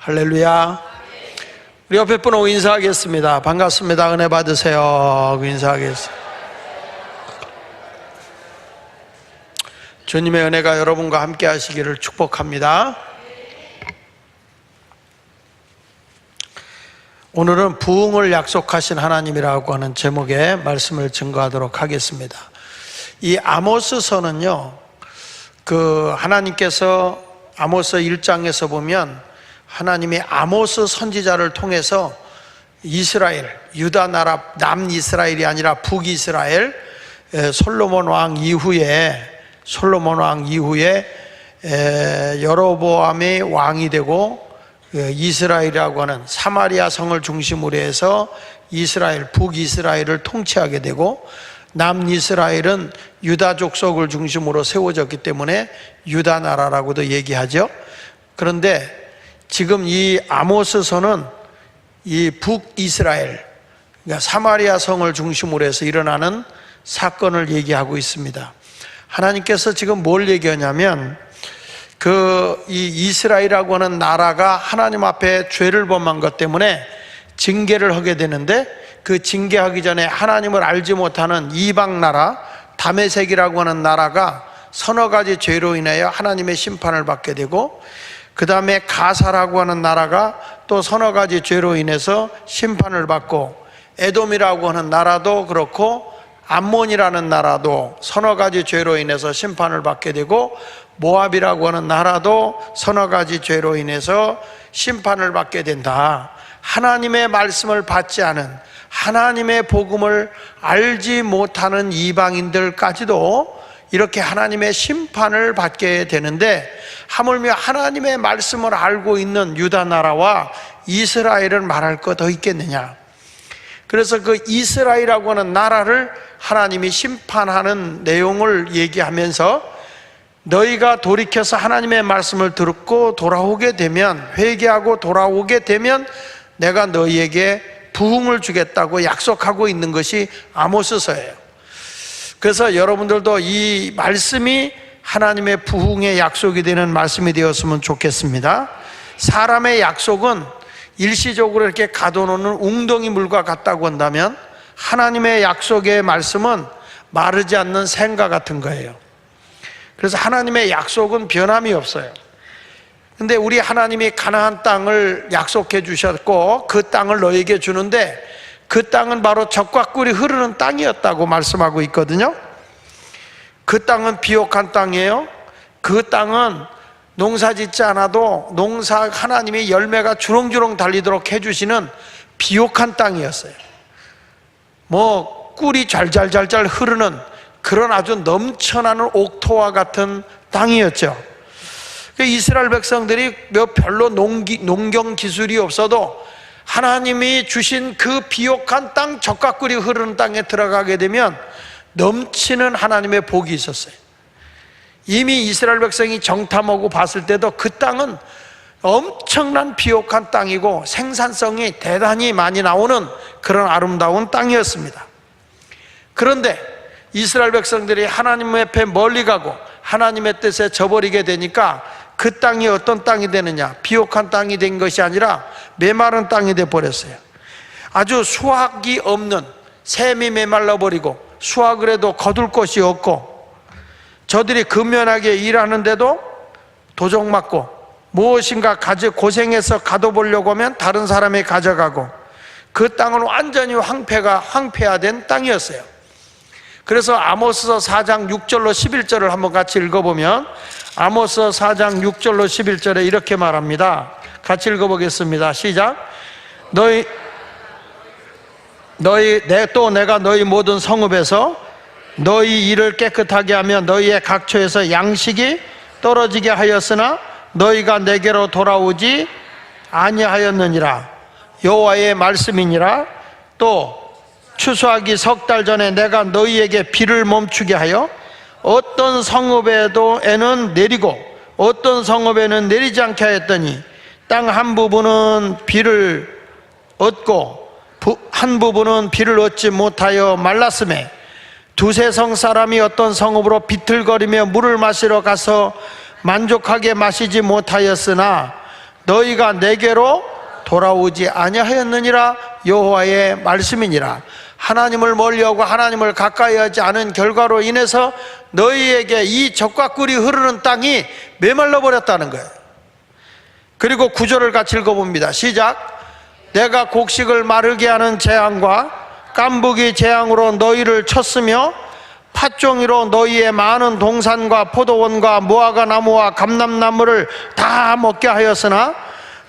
할렐루야. 우리 옆에 분하고 인사하겠습니다. 반갑습니다. 은혜 받으세요 하고 인사하겠습니다. 주님의 은혜가 여러분과 함께 하시기를 축복합니다. 오늘은 부흥을 약속하신 하나님이라고 하는 제목의 말씀을 증거하도록 하겠습니다. 이 아모스서는요, 하나님께서 아모스 1장에서 보면 하나님이 아모스 선지자를 통해서 이스라엘, 유다 나라 남이스라엘이 아니라 북이스라엘, 솔로몬 왕 이후에 여로보암이 왕이 되고 이스라엘이라고 하는 사마리아 성을 중심으로 해서 이스라엘, 북이스라엘을 통치하게 되고, 남이스라엘은 유다 족속을 중심으로 세워졌기 때문에 유다 나라라고도 얘기하죠. 그런데 지금 이 아모스서는 이 북이스라엘, 그러니까 사마리아 성을 중심으로 해서 일어나는 사건을 얘기하고 있습니다. 하나님께서 지금 뭘 얘기하냐면, 이 이스라엘이라고 하는 나라가 하나님 앞에 죄를 범한 것 때문에 징계를 하게 되는데, 그 징계하기 전에 하나님을 알지 못하는 이방 나라 다메섹이라고 하는 나라가 서너 가지 죄로 인하여 하나님의 심판을 받게 되고, 그 다음에 가사라고 하는 나라가 또 서너 가지 죄로 인해서 심판을 받고, 에돔이라고 하는 나라도 그렇고 암몬이라는 나라도 서너 가지 죄로 인해서 심판을 받게 되고, 모압이라고 하는 나라도 서너 가지 죄로 인해서 심판을 받게 된다. 하나님의 말씀을 받지 않은, 하나님의 복음을 알지 못하는 이방인들까지도 이렇게 하나님의 심판을 받게 되는데, 하물며 하나님의 말씀을 알고 있는 유다 나라와 이스라엘은 말할 거 더 있겠느냐. 그래서 그 이스라엘이라고 하는 나라를 하나님이 심판하는 내용을 얘기하면서, 너희가 돌이켜서 하나님의 말씀을 듣고 돌아오게 되면, 회개하고 돌아오게 되면 내가 너희에게 부흥을 주겠다고 약속하고 있는 것이 아모스서예요. 그래서 여러분들도 이 말씀이 하나님의 부흥의 약속이 되는 말씀이 되었으면 좋겠습니다. 사람의 약속은 일시적으로 이렇게 가둬놓는 웅덩이 물과 같다고 한다면, 하나님의 약속의 말씀은 마르지 않는 샘과 같은 거예요. 그래서 하나님의 약속은 변함이 없어요. 근데 우리 하나님이 가나안 땅을 약속해 주셨고, 그 땅을 너에게 주는데, 그 땅은 바로 젖과 꿀이 흐르는 땅이었다고 말씀하고 있거든요. 그 땅은 비옥한 땅이에요. 그 땅은 농사 짓지 않아도 하나님이 열매가 주렁주렁 달리도록 해주시는 비옥한 땅이었어요. 꿀이 잘잘잘잘 흐르는 그런 아주 넘쳐나는 옥토와 같은 땅이었죠. 이스라엘 백성들이 별로 농경 기술이 없어도 하나님이 주신 그 비옥한 땅, 젖과 꿀이 흐르는 땅에 들어가게 되면 넘치는 하나님의 복이 있었어요. 이미 이스라엘 백성이 정탐하고 봤을 때도 그 땅은 엄청난 비옥한 땅이고 생산성이 대단히 많이 나오는 그런 아름다운 땅이었습니다. 그런데 이스라엘 백성들이 하나님 앞에 멀리 가고 하나님의 뜻에 저버리게 되니까 그 땅이 어떤 땅이 되느냐, 비옥한 땅이 된 것이 아니라 메마른 땅이 되어버렸어요. 아주 수확이 없는, 샘이 메말라버리고 수확을 해도 거둘 것이 없고, 저들이 근면하게 일하는데도 도적 맞고, 무엇인가 고생해서 가둬보려고 하면 다른 사람이 가져가고, 그 땅은 완전히 황폐화된 땅이었어요. 그래서 아모스서 4장 6절로 11절을 한번 같이 읽어보면, 아모스 4장 6절로 11절에 이렇게 말합니다. 같이 읽어보겠습니다. 시작. 내가 너희 모든 성읍에서 너희 일을 깨끗하게 하며 너희의 각처에서 양식이 떨어지게 하였으나 너희가 내게로 돌아오지 아니하였느니라. 여호와의 말씀이니라. 또 추수하기 석 달 전에 내가 너희에게 비를 멈추게 하여 어떤 성읍에는 내리고 어떤 성읍에는 내리지 않게 하였더니, 땅 한 부분은 비를 얻고 한 부분은 비를 얻지 못하여 말랐음에, 두세 성 사람이 어떤 성읍으로 비틀거리며 물을 마시러 가서 만족하게 마시지 못하였으나 너희가 내게로 돌아오지 아니하였느니라. 여호와의 말씀이니라. 하나님을 멀리하고 하나님을 가까이하지 않은 결과로 인해서 너희에게 이 젖과 꿀이 흐르는 땅이 메말라 버렸다는 거예요. 그리고 9절을 같이 읽어봅니다. 시작. 내가 곡식을 마르게 하는 재앙과 깐부기 재앙으로 너희를 쳤으며 팥종이로 너희의 많은 동산과 포도원과 무화과 나무와 감람나무를 다 먹게 하였으나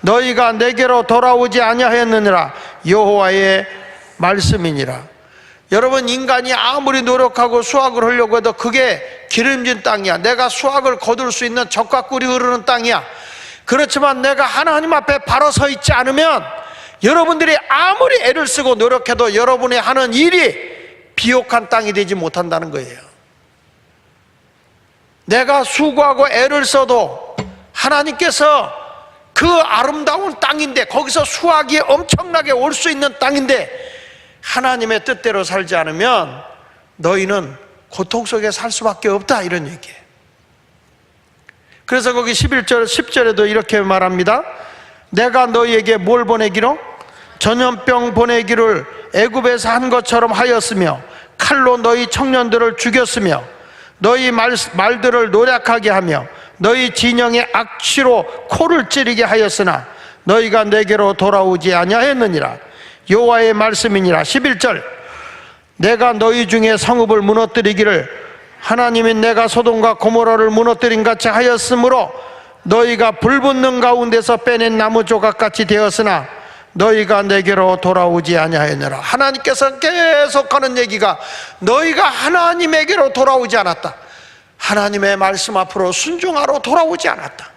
너희가 내게로 돌아오지 아니하였느니라. 여호와의 말씀이니라. 여러분, 인간이 아무리 노력하고 수확을 하려고 해도 그게 기름진 땅이야. 내가 수확을 거둘 수 있는 젖과 꿀이 흐르는 땅이야. 그렇지만 내가 하나님 앞에 바로 서 있지 않으면 여러분들이 아무리 애를 쓰고 노력해도 여러분이 하는 일이 비옥한 땅이 되지 못한다는 거예요. 내가 수고하고 애를 써도 하나님께서 그 아름다운 땅인데, 거기서 수확이 엄청나게 올 수 있는 땅인데 하나님의 뜻대로 살지 않으면 너희는 고통 속에 살 수밖에 없다, 이런 얘기예요. 그래서 거기 11절 10절에도 이렇게 말합니다. 내가 너희에게 뭘 보내기로? 전염병 보내기를 애굽에서 한 것처럼 하였으며 칼로 너희 청년들을 죽였으며 너희 말들을 노략하게 하며 너희 진영의 악취로 코를 찌르게 하였으나 너희가 내게로 돌아오지 아니하였느니라. 여호와의 말씀이니라. 11절. 내가 너희 중에 성읍을 무너뜨리기를 하나님이 내가 소돔과 고모라를 무너뜨린 같이 하였으므로 너희가 불붙는 가운데서 빼낸 나무 조각같이 되었으나 너희가 내게로 돌아오지 아니하였느라. 하나님께서 계속하는 얘기가 너희가 하나님에게로 돌아오지 않았다. 하나님의 말씀 앞으로 순종하러 돌아오지 않았다.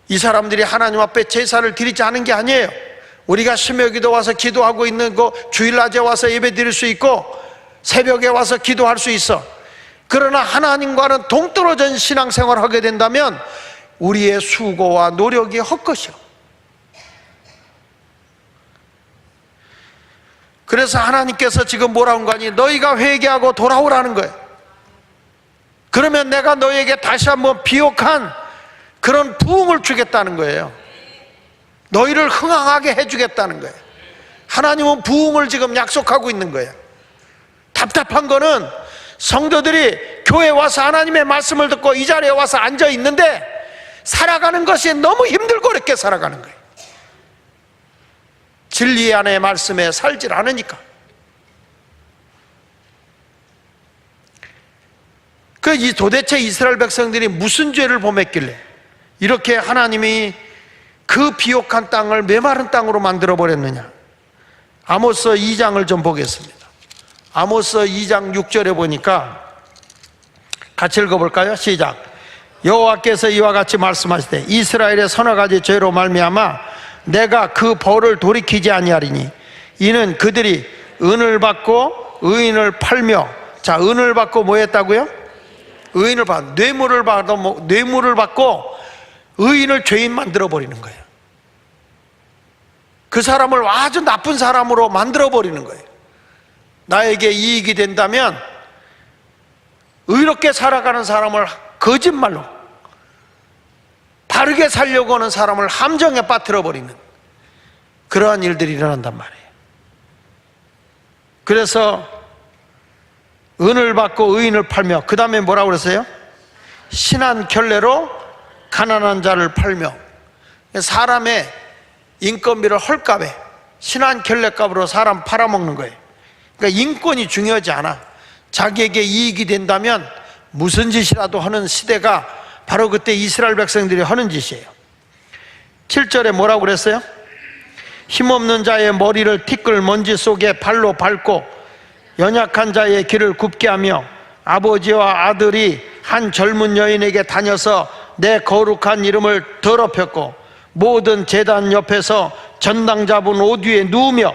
이 사람들이 하나님 앞에 제사를 드리지 않은 게 아니에요. 우리가 새벽에도 와서 기도하고 있는 거, 주일낮에 와서 예배 드릴 수 있고 새벽에 와서 기도할 수 있어. 그러나 하나님과는 동떨어진 신앙생활을 하게 된다면 우리의 수고와 노력이 헛것이요. 그래서 하나님께서 지금 뭐라는 거니? 너희가 회개하고 돌아오라는 거예요. 그러면 내가 너희에게 다시 한번 비옥한 그런 부흥을 주겠다는 거예요. 너희를 흥황하게 해주겠다는 거예요. 하나님은 부흥을 지금 약속하고 있는 거예요. 답답한 거는 성도들이 교회에 와서 하나님의 말씀을 듣고 이 자리에 와서 앉아 있는데 살아가는 것이 너무 힘들고 어렵게 살아가는 거예요. 진리 안의 말씀에 살질 않으니까. 도대체 이스라엘 백성들이 무슨 죄를 범했길래 이렇게 하나님이 그 비옥한 땅을 메마른 땅으로 만들어 버렸느냐? 아모스 2장을 좀 보겠습니다. 아모스 2장 6절에 보니까 같이 읽어볼까요? 시작. 여호와께서 이와 같이 말씀하시되 이스라엘의 서너 가지 죄로 말미암아 내가 그 벌을 돌이키지 아니하리니 이는 그들이 은을 받고 의인을 팔며. 자, 은을 받고 뭐 했다고요? 의인을 받고 뇌물을 받고 의인을 죄인 만들어 버리는 거예요. 그 사람을 아주 나쁜 사람으로 만들어 버리는 거예요. 나에게 이익이 된다면 의롭게 살아가는 사람을 거짓말로, 바르게 살려고 하는 사람을 함정에 빠뜨려 버리는 그러한 일들이 일어난단 말이에요. 그래서 은을 받고 의인을 팔며, 그 다음에 뭐라고 그랬어요? 신한 결례로 가난한 자를 팔며. 사람의 인건비를 헐값에 신한 결례값으로 사람 팔아먹는 거예요. 그러니까 인권이 중요하지 않아. 자기에게 이익이 된다면 무슨 짓이라도 하는 시대가 바로 그때 이스라엘 백성들이 하는 짓이에요. 7절에 뭐라고 그랬어요? 힘없는 자의 머리를 티끌 먼지 속에 발로 밟고 연약한 자의 길을 굽게 하며 아버지와 아들이 한 젊은 여인에게 다녀서 내 거룩한 이름을 더럽혔고 모든 제단 옆에서 전당 잡은 옷 위에 누우며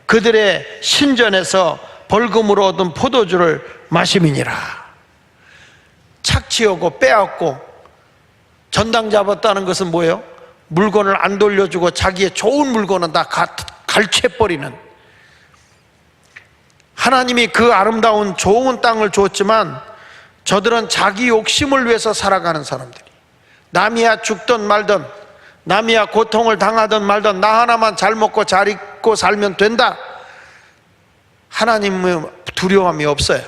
그들의 신전에서 벌금으로 얻은 포도주를 마심이니라. 착취하고 빼앗고 전당 잡았다는 것은 뭐예요? 물건을 안 돌려주고 자기의 좋은 물건은 다 갈취해버리는. 하나님이 그 아름다운 좋은 땅을 줬지만 저들은 자기 욕심을 위해서 살아가는 사람들이, 남이야 죽든 말든, 남이야 고통을 당하든 말든 나 하나만 잘 먹고 잘 입고 살면 된다. 하나님은 두려움이 없어요.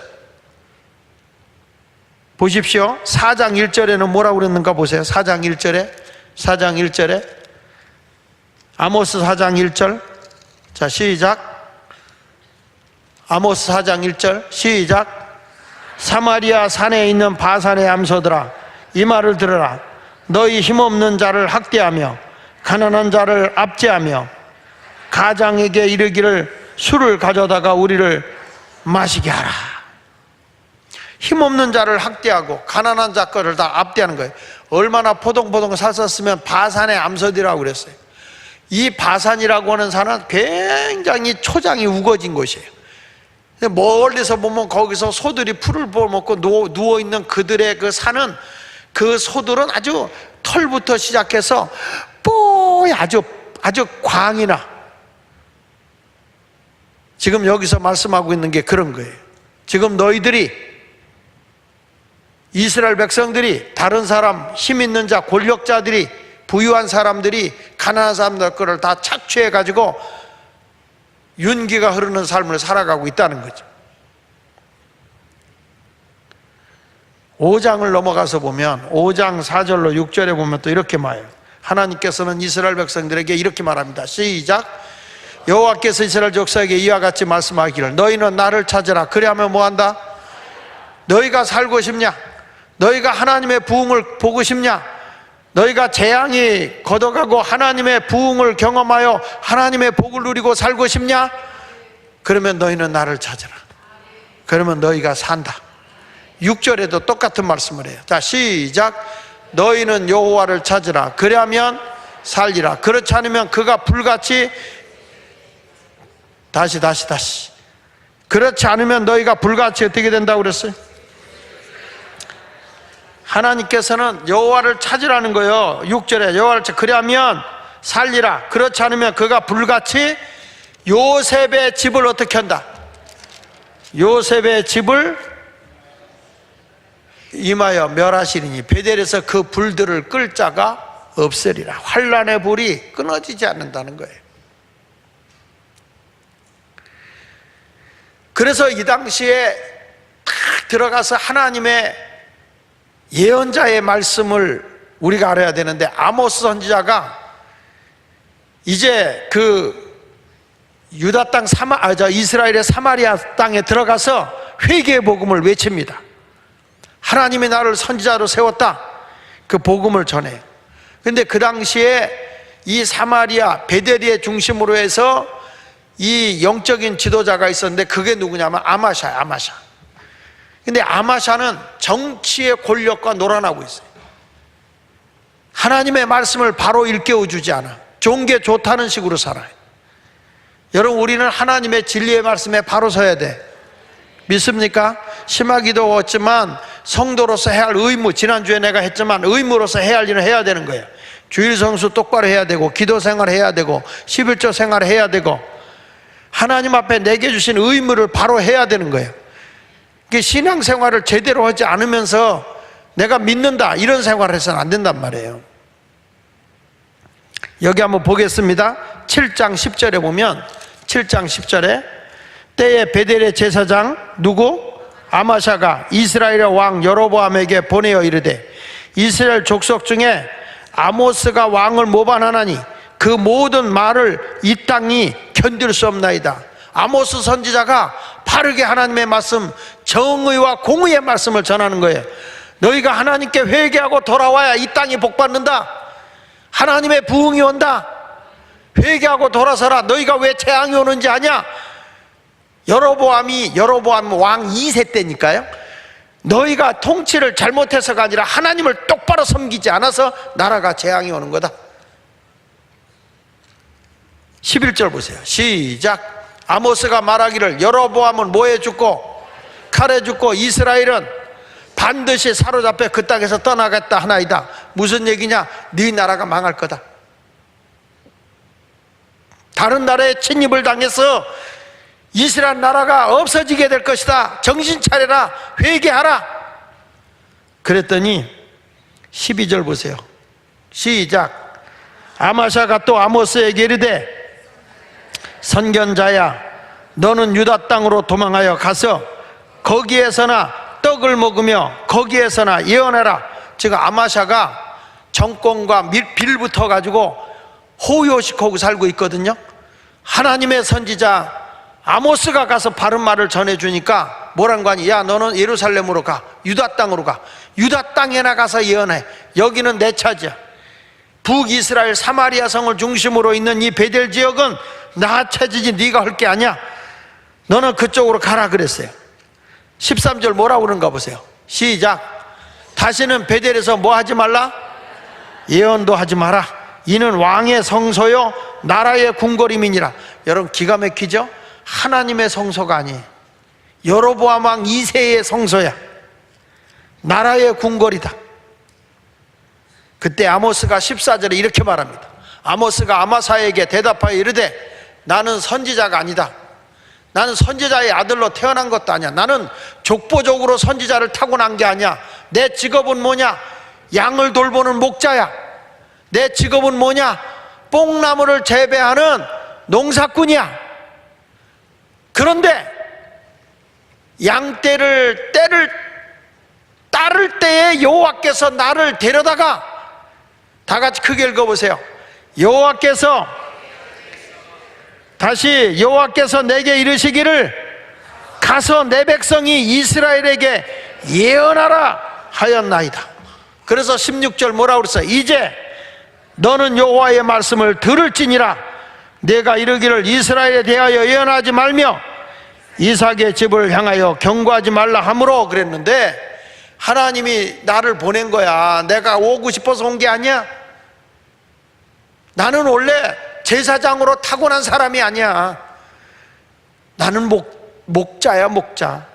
보십시오. 4장 1절에는 뭐라고 그랬는가 보세요. 4장 1절에 아모스 4장 1절. 자, 시작. 아모스 4장 1절 시작. 사마리아 산에 있는 바산의 암소들아, 이 말을 들으라. 너희 힘없는 자를 학대하며 가난한 자를 압제하며 가장에게 이르기를 술을 가져다가 우리를 마시게 하라. 힘없는 자를 학대하고 가난한 자 거를 다 압대하는 거예요. 얼마나 포동포동 샀었으면 바산의 암소들이라고 그랬어요. 이 바산이라고 하는 산은 굉장히 초장이 우거진 곳이에요. 멀리서 보면 거기서 소들이 풀을 먹고 누워있는 그들의 그 산은, 그 소들은 아주 털부터 시작해서 뽀이 아주 광이나, 지금 여기서 말씀하고 있는 게 그런 거예요. 지금 너희들이, 이스라엘 백성들이, 다른 사람, 힘 있는 자, 권력자들이, 부유한 사람들이 가난한 사람들 거를 다 착취해 가지고 윤기가 흐르는 삶을 살아가고 있다는 거죠. 5장을 넘어가서 보면 5장 4절로 6절에 보면 또 이렇게 말해요. 하나님께서는 이스라엘 백성들에게 이렇게 말합니다. 시작. 여호와께서 이스라엘 족속에게 이와 같이 말씀하기를 너희는 나를 찾으라. 그리하면 뭐한다? 너희가 살고 싶냐? 너희가 하나님의 부흥을 보고 싶냐? 너희가 재앙이 걷어가고 하나님의 부흥을 경험하여 하나님의 복을 누리고 살고 싶냐? 그러면 너희는 나를 찾으라. 그러면 너희가 산다. 6절에도 똑같은 말씀을 해요. 자, 시작. 너희는 여호와를 찾으라. 그러면 살리라. 그렇지 않으면 그가 불같이, 다시 그렇지 않으면 너희가 불같이 어떻게 된다고 그랬어요? 하나님께서는 여호와를 찾으라는 거예요. 6절에 여호와를 찾으라. 그러면 살리라. 그렇지 않으면 그가 불같이 요셉의 집을 어떻게 한다? 요셉의 집을 임하여 멸하시리니 베델에서 그 불들을 끌 자가 없으리라. 환난의 불이 끊어지지 않는다는 거예요. 그래서 이 당시에 딱 들어가서 하나님의 예언자의 말씀을 우리가 알아야 되는데, 아모스 선지자가 이제 그 유다 땅 이스라엘의 사마리아 땅에 들어가서 회개의 복음을 외칩니다. 하나님이 나를 선지자로 세웠다. 그 복음을 전해요. 그런데 그 당시에 이 사마리아 베델의 중심으로 해서 이 영적인 지도자가 있었는데 그게 누구냐면 아마샤야. 아마샤. 근데 아마샤는 정치의 권력과 놀아나고 있어요. 하나님의 말씀을 바로 일깨워주지 않아. 좋은 게 좋다는 식으로 살아요. 여러분, 우리는 하나님의 진리의 말씀에 바로 서야 돼. 믿습니까? 심하기도 했지만 성도로서 해야 할 의무, 지난주에 내가 했지만 의무로서 해야 할 일은 해야 되는 거예요. 주일 성수 똑바로 해야 되고, 기도 생활 해야 되고, 11조 생활 해야 되고, 하나님 앞에 내게 주신 의무를 바로 해야 되는 거예요. 신앙생활을 제대로 하지 않으면서 내가 믿는다 이런 생활을 해서는 안 된단 말이에요. 여기 한번 보겠습니다. 7장 10절에 보면 7장 10절에 때에 베델의 제사장 누구? 아마샤가 이스라엘의 왕 여로보암에게 보내어 이르되 이스라엘 족속 중에 아모스가 왕을 모반하나니 그 모든 말을 이 땅이 견딜 수 없나이다. 아모스 선지자가 바르게 하나님의 말씀, 정의와 공의의 말씀을 전하는 거예요. 너희가 하나님께 회개하고 돌아와야 이 땅이 복받는다. 하나님의 부흥이 온다. 회개하고 돌아서라. 너희가 왜 재앙이 오는지 아냐? 여로보암 왕 2세 때니까요. 너희가 통치를 잘못해서가 아니라 하나님을 똑바로 섬기지 않아서 나라가 재앙이 오는 거다. 11절 보세요. 시작. 아모스가 말하기를 여로보암은 뭐에 죽고 칼에 죽고 이스라엘은 반드시 사로잡혀 그 땅에서 떠나겠다 하나이다. 무슨 얘기냐? 네 나라가 망할 거다. 다른 나라에 침입을 당해서 이스라엘 나라가 없어지게 될 것이다. 정신 차려라. 회개하라. 그랬더니 12절 보세요. 시작. 아마샤가 또 아모스에게 이르되 선견자야, 너는 유다 땅으로 도망하여 가서 거기에서나 떡을 먹으며 거기에서나 예언해라. 지금 아마샤가 정권과 빌붙어 가지고 호요식하고 살고 있거든요. 하나님의 선지자 아모스가 가서 바른 말을 전해주니까 뭐란 거 아니? 야, 너는 예루살렘으로 가, 유다 땅으로 가, 유다 땅에 나가서 예언해. 여기는 내 차지야. 북이스라엘 사마리아 성을 중심으로 있는 이 베델 지역은 나 차지지, 네가 할 게 아니야. 너는 그쪽으로 가라 그랬어요. 13절 뭐라고 그런가 보세요. 시작. 다시는 베델에서 뭐 하지 말라? 예언도 하지 마라. 이는 왕의 성소요 나라의 궁궐임이니라. 여러분, 기가 막히죠? 하나님의 성소가 아니에요. 여로보암 왕 2세의 성소야. 나라의 궁궐이다. 그때 아모스가 14절에 이렇게 말합니다. 아모스가 아마사에게 대답하여 이르되 나는 선지자가 아니다. 나는 선지자의 아들로 태어난 것도 아니야. 나는 족보적으로 선지자를 타고난 게 아니야. 내 직업은 뭐냐? 양을 돌보는 목자야. 내 직업은 뭐냐? 뽕나무를 재배하는 농사꾼이야. 그런데 양떼를 따를 때에 여호와께서 나를 데려다가, 다 같이 크게 읽어보세요. 여호와께서, 다시 여호와께서 내게 이르시기를 가서 내 백성이 이스라엘에게 예언하라 하였나이다. 그래서 16절 뭐라고 그랬어요? 이제 너는 여호와의 말씀을 들을지니라. 내가 이르기를 이스라엘에 대하여 예언하지 말며 이삭의 집을 향하여 경고하지 말라 하므로 그랬는데, 하나님이 나를 보낸 거야. 내가 오고 싶어서 온 게 아니야. 나는 원래 제사장으로 타고난 사람이 아니야. 나는 목자야, 목자.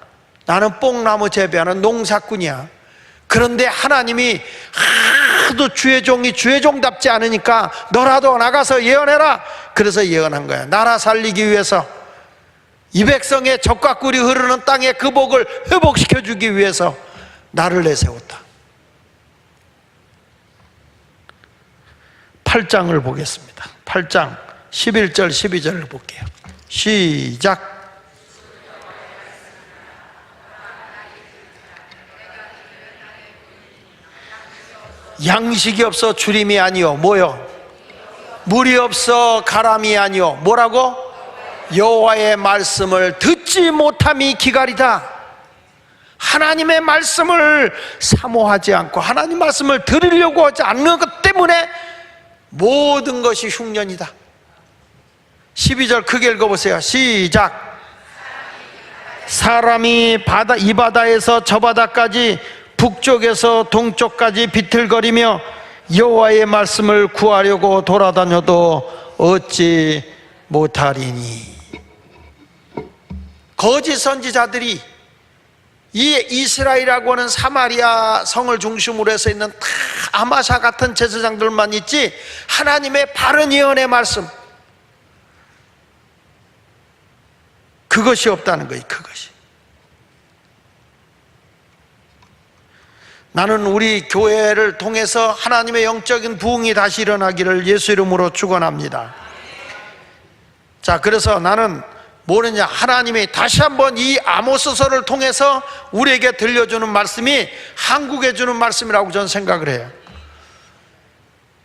나는 뽕나무 재배하는 농사꾼이야. 그런데 하나님이 하도 주의 종이 주의 종답지 않으니까 너라도 나가서 예언해라. 그래서 예언한 거야. 나라 살리기 위해서, 이 백성의 젖과 꿀이 흐르는 땅의 그 복을 회복시켜주기 위해서 나를 내세웠다. 8장을 보겠습니다. 8장 11절 12절을 볼게요. 시작. 양식이 없어 주림이 아니요 뭐요? 물이 없어 가람이 아니요 뭐라고? 여호와의 말씀을 듣지 못함이 기갈이다. 하나님의 말씀을 사모하지 않고 하나님 말씀을 들으려고 하지 않는 것 때문에 모든 것이 흉년이다. 12절 크게 읽어보세요. 시작. 사람이 이 바다에서 저 바다까지 북쪽에서 동쪽까지 비틀거리며 여호와의 말씀을 구하려고 돌아다녀도 얻지 못하리니. 거짓 선지자들이 이 이스라엘이라고 하는 사마리아 성을 중심으로 해서 있는 다 아마샤 같은 제사장들만 있지, 하나님의 바른 예언의 말씀, 그것이 없다는 거예요. 그것이. 나는 우리 교회를 통해서 하나님의 영적인 부흥이 다시 일어나기를 예수 이름으로 축원합니다. 자, 그래서 나는 뭐느냐, 하나님이 다시 한번 이 아모스서를 통해서 우리에게 들려주는 말씀이 한국에 주는 말씀이라고 저는 생각을 해요.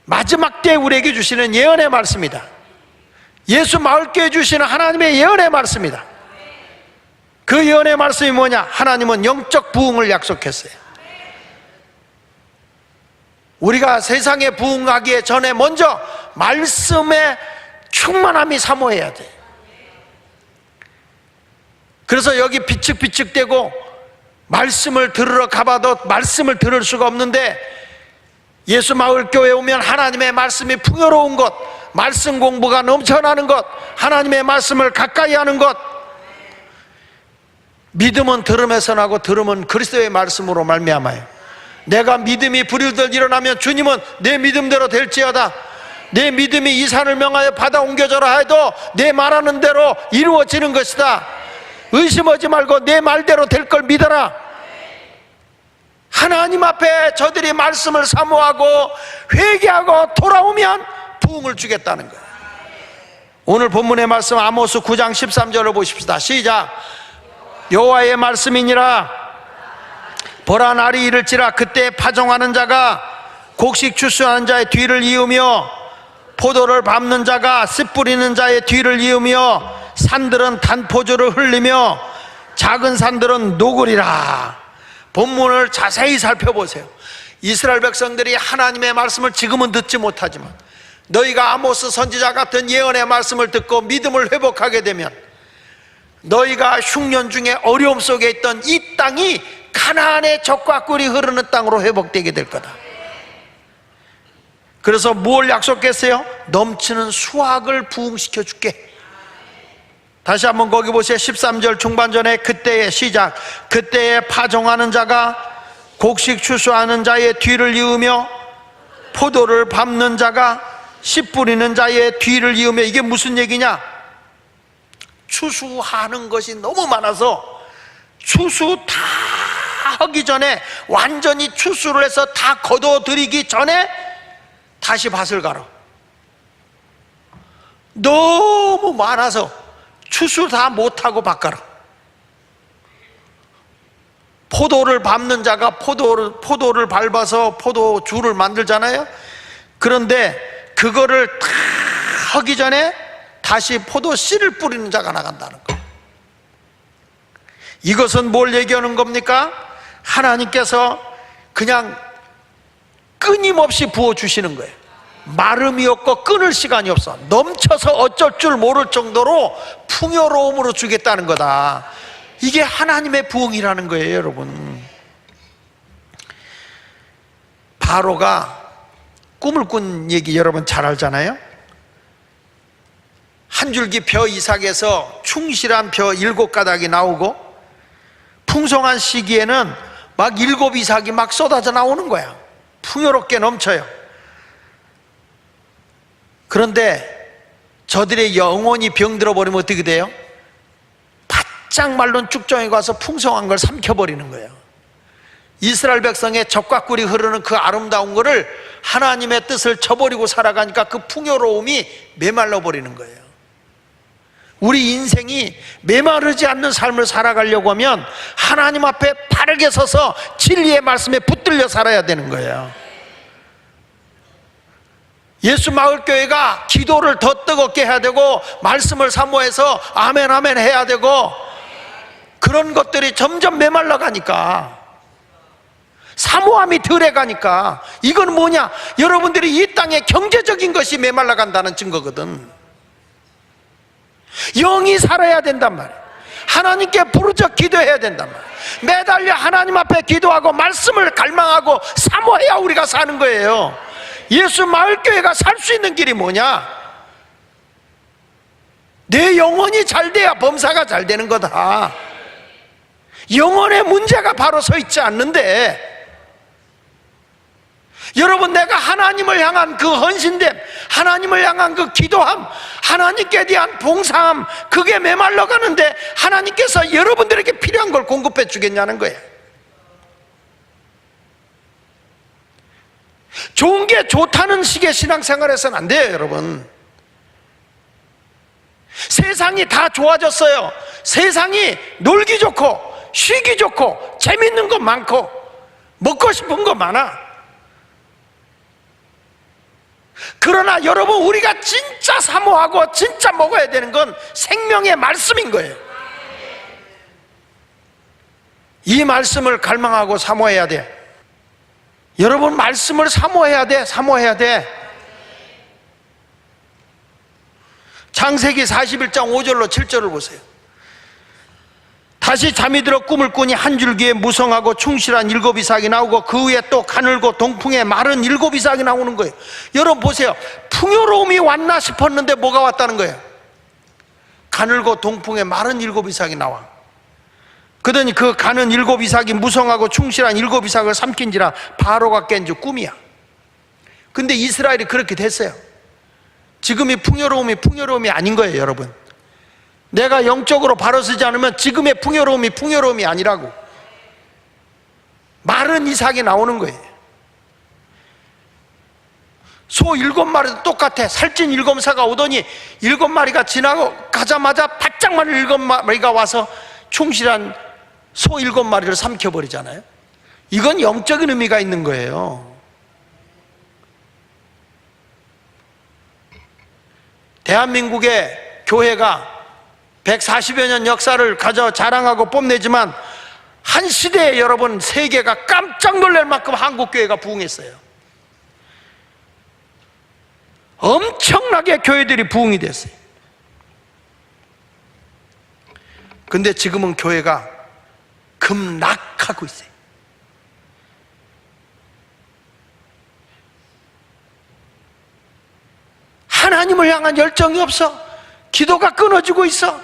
마지막 때에 우리에게 주시는 예언의 말씀이다. 예수 마을교회 주시는 하나님의 예언의 말씀이다. 그 예언의 말씀이 뭐냐? 하나님은 영적 부흥을 약속했어요. 우리가 세상에 부흥하기에 전에 먼저 말씀의 충만함이 사모해야 돼. 그래서 여기 비측비측대고 말씀을 들으러 가봐도 말씀을 들을 수가 없는데, 예수 마을교회에 오면 하나님의 말씀이 풍요로운 것, 말씀 공부가 넘쳐나는 것, 하나님의 말씀을 가까이 하는 것. 믿음은 들음에서 나고 들음은 그리스도의 말씀으로 말미암아요. 내가 믿음이 불일들 일어나면 주님은 내 믿음대로 될지어다. 내 믿음이 이 산을 명하여 바다 옮겨져라 해도 내 말하는 대로 이루어지는 것이다. 의심하지 말고 내 말대로 될 걸 믿어라. 하나님 앞에 저들이 말씀을 사모하고 회개하고 돌아오면 부흥을 주겠다는 거예요. 오늘 본문의 말씀 아모스 9장 13절을 보십시다. 시작. 여호와의 말씀이니라. 보라, 날이 이를지라 그때 파종하는 자가 곡식 추수하는 자의 뒤를 이으며 포도를 밟는 자가 씨 뿌리는 자의 뒤를 이으며 산들은 단포도를 흘리며 작은 산들은 녹으리라. 본문을 자세히 살펴보세요. 이스라엘 백성들이 하나님의 말씀을 지금은 듣지 못하지만 너희가 아모스 선지자 같은 예언의 말씀을 듣고 믿음을 회복하게 되면 너희가 흉년 중에 어려움 속에 있던 이 땅이 가나안의 젖과 꿀이 흐르는 땅으로 회복되게 될 거다. 그래서 뭘 약속했어요? 넘치는 수확을 부흥시켜 줄게. 다시 한번 거기 보세요. 13절 중반전에 그때의 시작. 그때에 파종하는 자가 곡식 추수하는 자의 뒤를 이으며 포도를 밟는 자가 씨 뿌리는 자의 뒤를 이으며. 이게 무슨 얘기냐? 추수하는 것이 너무 많아서 추수 다 하기 전에, 완전히 추수를 해서 다 거둬들이기 전에 다시 밭을 갈아. 너무 많아서 추수 다 못하고 밭 갈아. 포도를 밟는 자가 포도를 밟아서 포도주를 만들잖아요. 그런데 그거를 다 하기 전에 다시 포도 씨를 뿌리는 자가 나간다는 거예요. 이것은 뭘 얘기하는 겁니까? 하나님께서 그냥 끊임없이 부어주시는 거예요. 마름이 없고 끊을 시간이 없어. 넘쳐서 어쩔 줄 모를 정도로 풍요로움으로 주겠다는 거다. 이게 하나님의 부흥이라는 거예요, 여러분. 바로가 꿈을 꾼 얘기 여러분 잘 알잖아요. 한 줄기 벼 이삭에서 충실한 벼 7가닥이 나오고 풍성한 시기에는 막 7 이삭이 막 쏟아져 나오는 거야. 풍요롭게 넘쳐요. 그런데 저들의 영혼이 병들어 버리면 어떻게 돼요? 바짝 말른 쭉정에 가서 풍성한 걸 삼켜버리는 거예요. 이스라엘 백성의 젖과 꿀이 흐르는 그 아름다운 거를 하나님의 뜻을 저버리고 살아가니까 그 풍요로움이 메말라 버리는 거예요. 우리 인생이 메마르지 않는 삶을 살아가려고 하면 하나님 앞에 바르게 서서 진리의 말씀에 붙들려 살아야 되는 거예요. 예수 마을교회가 기도를 더 뜨겁게 해야 되고 말씀을 사모해서 아멘 아멘 해야 되고, 그런 것들이 점점 메말라 가니까, 사모함이 덜해 가니까, 이건 뭐냐? 여러분들이 이 땅에 경제적인 것이 메말라 간다는 증거거든. 영이 살아야 된단 말이에요. 하나님께 부르짖어 기도해야 된단 말이에요. 매달려 하나님 앞에 기도하고 말씀을 갈망하고 사모해야 우리가 사는 거예요. 예수 마을교회가 살 수 있는 길이 뭐냐? 내 영혼이 잘 돼야 범사가 잘 되는 거다. 영혼의 문제가 바로 서 있지 않는데, 여러분, 내가 하나님을 향한 그 헌신됨, 하나님을 향한 그 기도함, 하나님께 대한 봉사함, 그게 메말라 가는데 하나님께서 여러분들에게 필요한 걸 공급해 주겠냐는 거예요. 좋은 게 좋다는 식의 신앙생활에서는 안 돼요, 여러분. 세상이 다 좋아졌어요. 세상이 놀기 좋고 쉬기 좋고 재밌는 거 많고 먹고 싶은 거 많아. 그러나 여러분, 우리가 진짜 사모하고 진짜 먹어야 되는 건 생명의 말씀인 거예요. 이 말씀을 갈망하고 사모해야 돼. 여러분, 말씀을 사모해야 돼. 사모해야 돼. 창세기 41장 5절로 7절을 보세요. 다시 잠이 들어 꿈을 꾸니 한 줄기에 무성하고 충실한 7 이삭이 나오고 그 위에 또 가늘고 동풍에 마른 7 이삭이 나오는 거예요. 여러분 보세요. 풍요로움이 왔나 싶었는데 뭐가 왔다는 거예요? 가늘고 동풍에 마른 7 이삭이 나와. 그러더니 그 가는 7 이삭이 무성하고 충실한 7 이삭을 삼킨지라 바로가 깬 줄 꿈이야. 근데 이스라엘이 그렇게 됐어요. 지금이 풍요로움이 아닌 거예요, 여러분. 내가 영적으로 바로 서지 않으면 지금의 풍요로움이 아니라고. 마른 이삭이 나오는 거예요. 소 7마리도 똑같아. 살찐 7사가 오더니 7마리가 지나고 가자마자 바짝 마른 7마리가 와서 충실한 소 7마리를 삼켜버리잖아요. 이건 영적인 의미가 있는 거예요. 대한민국의 교회가 140여 년 역사를 가져 자랑하고 뽐내지만 한 시대에 여러분 세계가 깜짝 놀랄 만큼 한국교회가 부흥했어요. 엄청나게 교회들이 부흥이 됐어요. 근데 지금은 교회가 급락하고 있어요. 하나님을 향한 열정이 없어. 기도가 끊어지고 있어.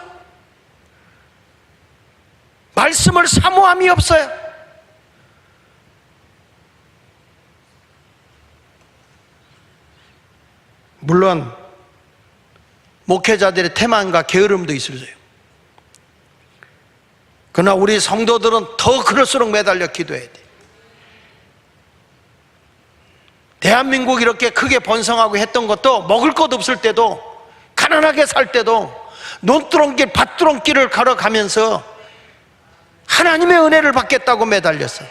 말씀을 사모함이 없어요. 물론 목회자들의 태만과 게으름도 있어요. 그러나 우리 성도들은 더 그럴수록 매달려 기도해야 돼. 대한민국이 이렇게 크게 번성하고 했던 것도 먹을 것 없을 때도, 가난하게 살 때도 논두렁길 밭두렁길을 걸어가면서 하나님의 은혜를 받겠다고 매달렸어.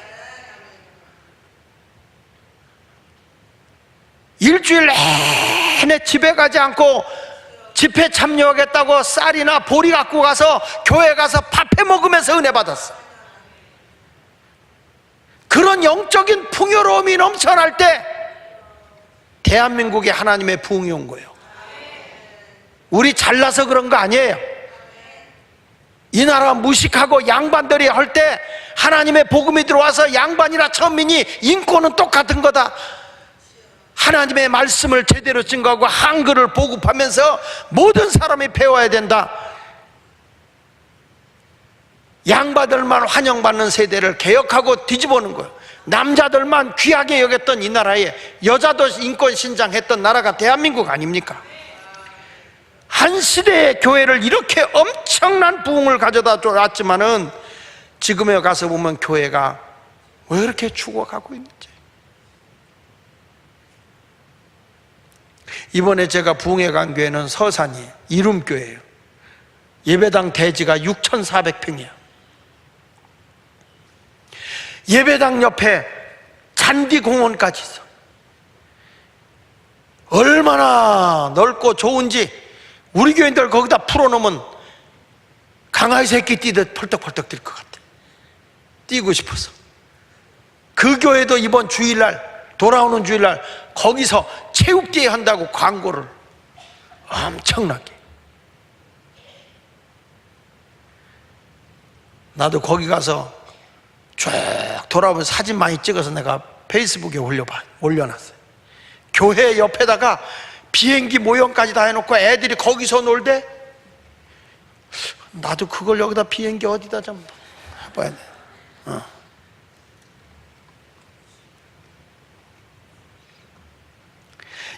일주일 내내 집에 가지 않고 집회 참여하겠다고 쌀이나 보리 갖고 가서 교회 가서 밥해 먹으면서 은혜 받았어. 그런 영적인 풍요로움이 넘쳐날 때 대한민국에 하나님의 부흥이 온 거예요. 우리 잘나서 그런 거 아니에요. 이 나라 무식하고 양반들이 할 때 하나님의 복음이 들어와서 양반이나 천민이 인권은 똑같은 거다. 하나님의 말씀을 제대로 증거하고 한글을 보급하면서 모든 사람이 배워야 된다. 양반들만 환영받는 세대를 개혁하고 뒤집어놓은 거예요. 남자들만 귀하게 여겼던 이 나라에 여자도 인권 신장했던 나라가 대한민국 아닙니까? 한 시대의 교회를 이렇게 엄청난 부흥을 가져다 줬지만은 지금에 가서 보면 교회가 왜 이렇게 죽어가고 있는지. 이번에 제가 부흥회 간 교회는 서산이에요. 이룸교회예요. 예배당 대지가 6,400평이에요. 예배당 옆에 잔디공원까지 있어. 얼마나 넓고 좋은지 우리 교인들 거기다 풀어놓으면 강아지 새끼 뛰듯 펄떡펄떡 뛸 것 같아. 뛰고 싶어서. 그 교회도 이번 주일날, 돌아오는 주일날 거기서 체육대회 한다고 광고를 엄청나게. 나도 거기 가서 쭉 돌아보면서 사진 많이 찍어서 내가 페이스북에 올려놨어요. 교회 옆에다가 비행기 모형까지 다 해놓고 애들이 거기서 놀대. 나도 그걸 여기다 비행기 어디다 좀 해봐야 돼.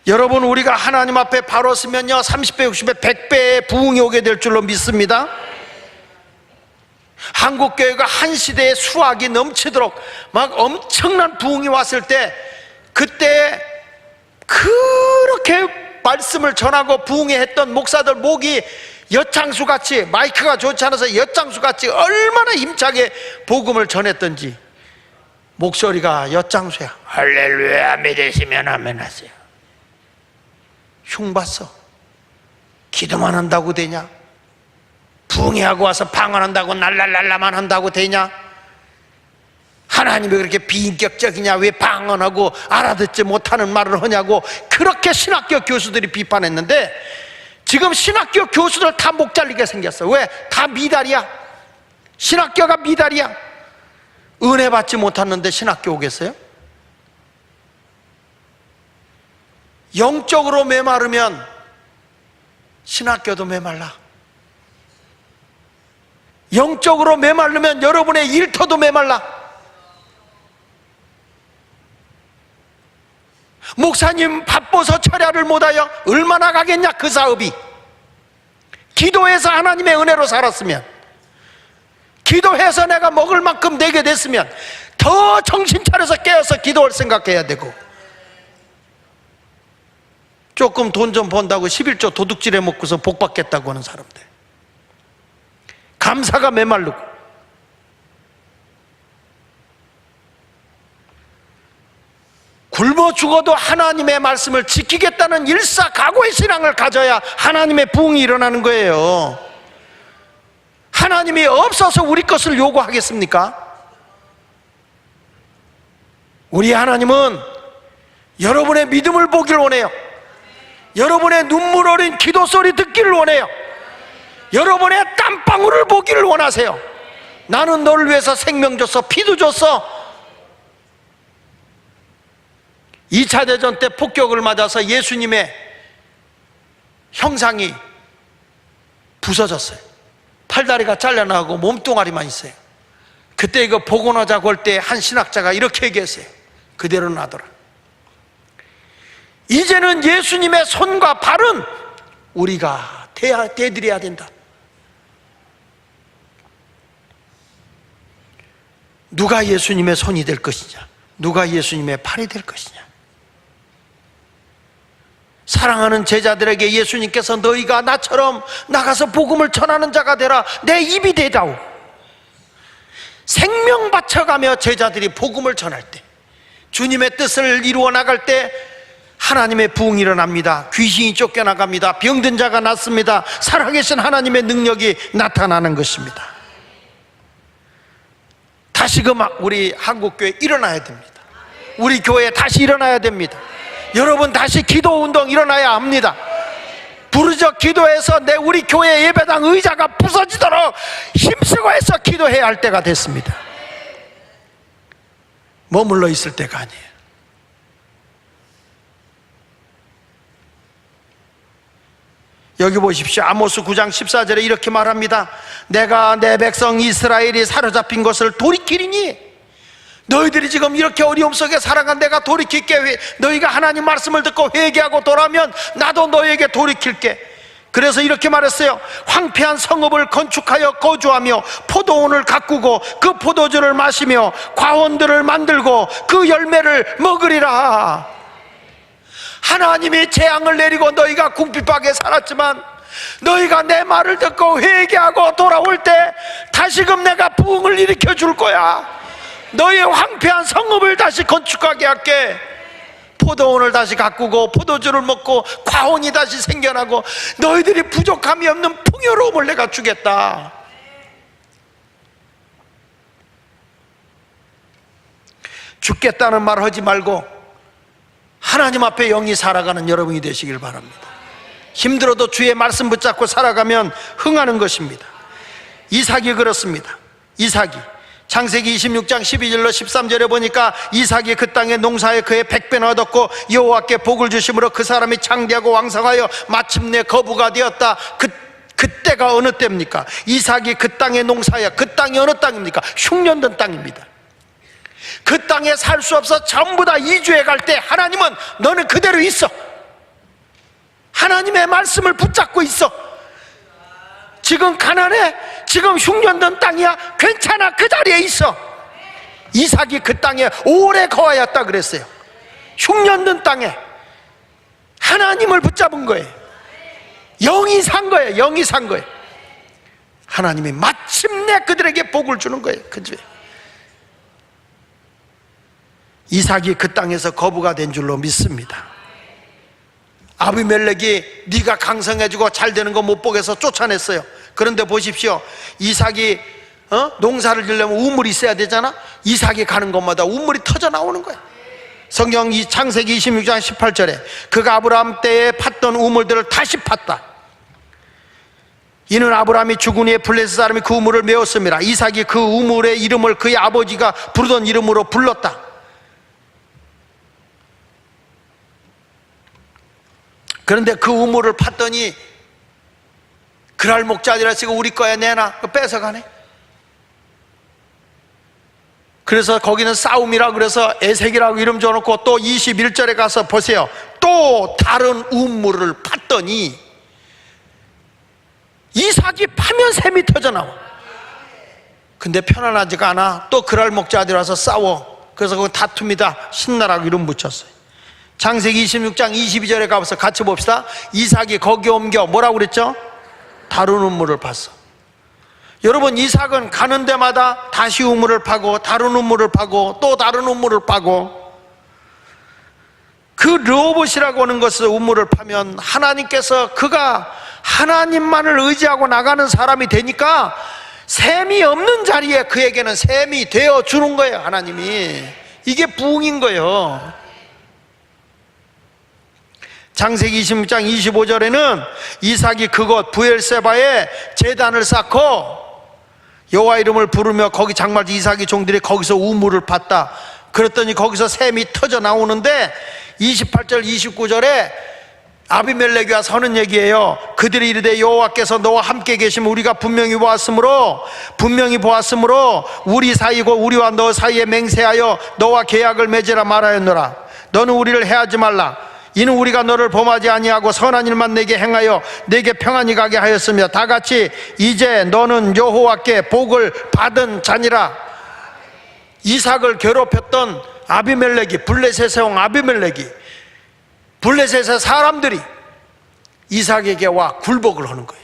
여러분, 우리가 하나님 앞에 바로 서면요 30배, 60배, 100배의 부흥이 오게 될 줄로 믿습니다. 한국교회가 한 시대의 수확이 넘치도록 막 엄청난 부흥이 왔을 때, 그때 그렇게 말씀을 전하고 부흥회 했던 목사들 목이 엿장수같이, 마이크가 좋지 않아서 엿장수같이 얼마나 힘차게 복음을 전했던지. 목소리가 엿장수야. 할렐루야 믿으시면 아멘 하세요. 흉봤어. 기도만 한다고 되냐? 부흥회하고 와서 방언한다고 날랄랄라만 한다고 되냐? 하나님이 그렇게 비인격적이냐? 왜 방언하고 알아듣지 못하는 말을 하냐고 그렇게 신학교 교수들이 비판했는데, 지금 신학교 교수들 다 목 잘리게 생겼어. 왜? 다 미달이야. 신학교가 미달이야. 은혜 받지 못하는데 신학교 오겠어요? 영적으로 메마르면 신학교도 메말라. 영적으로 메마르면 여러분의 일터도 메말라. 목사님 바빠서 철야를 못하여 얼마나 가겠냐 그 사업이. 기도해서 하나님의 은혜로 살았으면, 기도해서 내가 먹을 만큼 되게 됐으면, 더 정신 차려서 깨어서 기도할 생각해야 되고, 조금 돈 좀 번다고 11조 도둑질해 먹고서 복 받겠다고 하는 사람들, 감사가 메말르고, 굶어 죽어도 하나님의 말씀을 지키겠다는 일사각오의 신앙을 가져야 하나님의 부흥이 일어나는 거예요. 하나님이 없어서 우리 것을 요구하겠습니까? 우리 하나님은 여러분의 믿음을 보기를 원해요. 여러분의 눈물 어린 기도 소리 듣기를 원해요. 여러분의 땀방울을 보기를 원하세요. 나는 너를 위해서 생명 줬어, 피도 줬어. 2차 대전 때 폭격을 맞아서 예수님의 형상이 부서졌어요. 팔다리가 잘려나가고 몸뚱아리만 있어요. 그때 이거 복원하자고 할 때 한 신학자가 이렇게 얘기했어요. 그대로 놔둬라. 이제는 예수님의 손과 발은 우리가 대드려야 된다. 누가 예수님의 손이 될 것이냐, 누가 예수님의 발이 될 것이냐. 사랑하는 제자들에게 예수님께서 너희가 나처럼 나가서 복음을 전하는 자가 되라, 내 입이 되다오. 생명 바쳐가며 제자들이 복음을 전할 때, 주님의 뜻을 이루어 나갈 때 하나님의 부흥이 일어납니다. 귀신이 쫓겨나갑니다. 병든 자가 낫습니다. 살아계신 하나님의 능력이 나타나는 것입니다. 다시금 우리 한국교회 일어나야 됩니다. 우리 교회 다시 일어나야 됩니다. 여러분 다시 기도운동 일어나야 합니다. 부르짖어 기도해서 우리 교회 예배당 의자가 부서지도록 힘쓰고 해서 기도해야 할 때가 됐습니다. 머물러 있을 때가 아니에요. 여기 보십시오. 아모스 9장 14절에 이렇게 말합니다. 내가 내 백성 이스라엘이 사로잡힌 것을 돌이키리니, 너희들이 지금 이렇게 어려움 속에 살아간 내가 돌이킬게. 너희가 하나님 말씀을 듣고 회개하고 돌아오면 나도 너희에게 돌이킬게. 그래서 이렇게 말했어요. 황폐한 성읍을 건축하여 거주하며 포도원을 가꾸고 그 포도주를 마시며 과원들을 만들고 그 열매를 먹으리라. 하나님이 재앙을 내리고 너희가 궁핍하게 살았지만, 너희가 내 말을 듣고 회개하고 돌아올 때 다시금 내가 부흥을 일으켜 줄 거야. 너희의 황폐한 성읍을 다시 건축하게 할게. 포도원을 다시 가꾸고 포도주를 먹고 과원이 다시 생겨나고 너희들이 부족함이 없는 풍요로움을 내가 주겠다. 죽겠다는 말 하지 말고 하나님 앞에 영이 살아가는 여러분이 되시길 바랍니다. 힘들어도 주의 말씀 붙잡고 살아가면 흥하는 것입니다. 이삭이 그렇습니다. 이삭이 창세기 26장 12절로 13절에 보니까 이삭이 그 땅의 농사에 그의 100배나 얻었고 여호와께 복을 주심으로 그 사람이 창대하고 왕성하여 마침내 거부가 되었다. 그때가 어느 때입니까? 이삭이 그 땅의 농사야. 그 땅이 어느 땅입니까? 흉년된 땅입니다. 그 땅에 살 수 없어 전부 다 이주해 갈 때 하나님은 너는 그대로 있어. 하나님의 말씀을 붙잡고 있어. 지금 가난해? 지금 흉년된 땅이야? 괜찮아, 그 자리에 있어. 이삭이 그 땅에 오래 거하였다 그랬어요. 흉년된 땅에 하나님을 붙잡은 거예요. 영이 산 거예요. 영이 산 거예요. 하나님이 마침내 그들에게 복을 주는 거예요. 그죠? 이삭이 그 땅에서 거부가 된 줄로 믿습니다. 아비멜렉이 네가 강성해지고 잘 되는 거 못 보겠어 쫓아냈어요. 그런데 보십시오. 이삭이 농사를 지려면 우물이 있어야 되잖아. 이삭이 가는 곳마다 우물이 터져 나오는 거야. 성경 창세기 26장 18절에 그가 아브라함 때에 팠던 우물들을 다시 팠다. 이는 아브라함이 죽은 후에 블레셋 사람이 그 우물을 메웠습니다. 이삭이 그 우물의 이름을 그의 아버지가 부르던 이름으로 불렀다. 그런데 그 우물을 팠더니 그랄 목자리라 쓰고 우리 거야 내놔 뺏어가네. 그래서 거기는 싸움이라고 그래서 에색이라고 이름 줘놓고 또 21절에 가서 보세요. 또 다른 우물을 팠더니 이삭이 파면 샘이 터져 나와. 근데 편안하지가 않아. 또 그랄 목자들이 와서 싸워. 그래서 그 다툼이다 신나라고 이름 붙였어요. 창세기 26장 22절에 가서 같이 봅시다. 이삭이 거기 옮겨 뭐라고 그랬죠? 다른 우물을 팠어. 여러분, 이삭은 가는 데마다 다시 우물을 파고 다른 우물을 파고 또 다른 우물을 파고, 그 르호봇이라고 하는 것을 우물을 파면 하나님께서 그가 하나님만을 의지하고 나가는 사람이 되니까 셈이 없는 자리에 그에게는 셈이 되어 주는 거예요. 하나님이. 이게 부흥인 거예요. 창세기 26장 25절에는 이삭이 그곳 부엘세바에 제단을 쌓고 여호와 이름을 부르며 거기 장막 이삭이 종들이 거기서 우물을 팠다. 그랬더니 거기서 샘이 터져 나오는데 28절 29절에 아비멜렉이 와서 하는 얘기예요. 그들이 이르되 여호와께서 너와 함께 계시면 우리가 분명히 보았으므로 우리 사이고 우리와 너 사이에 맹세하여 너와 계약을 맺으라 말하였노라. 너는 우리를 해하지 말라. 이는 우리가 너를 범하지 아니하고 선한 일만 내게 행하여 내게 평안히 가게 하였으며 다같이 이제 너는 여호와께 복을 받은 자니라. 이삭을 괴롭혔던 아비멜렉이, 블레셋의 왕 아비멜렉이, 블레셋의 사람들이 이삭에게 와 굴복을 하는 거예요.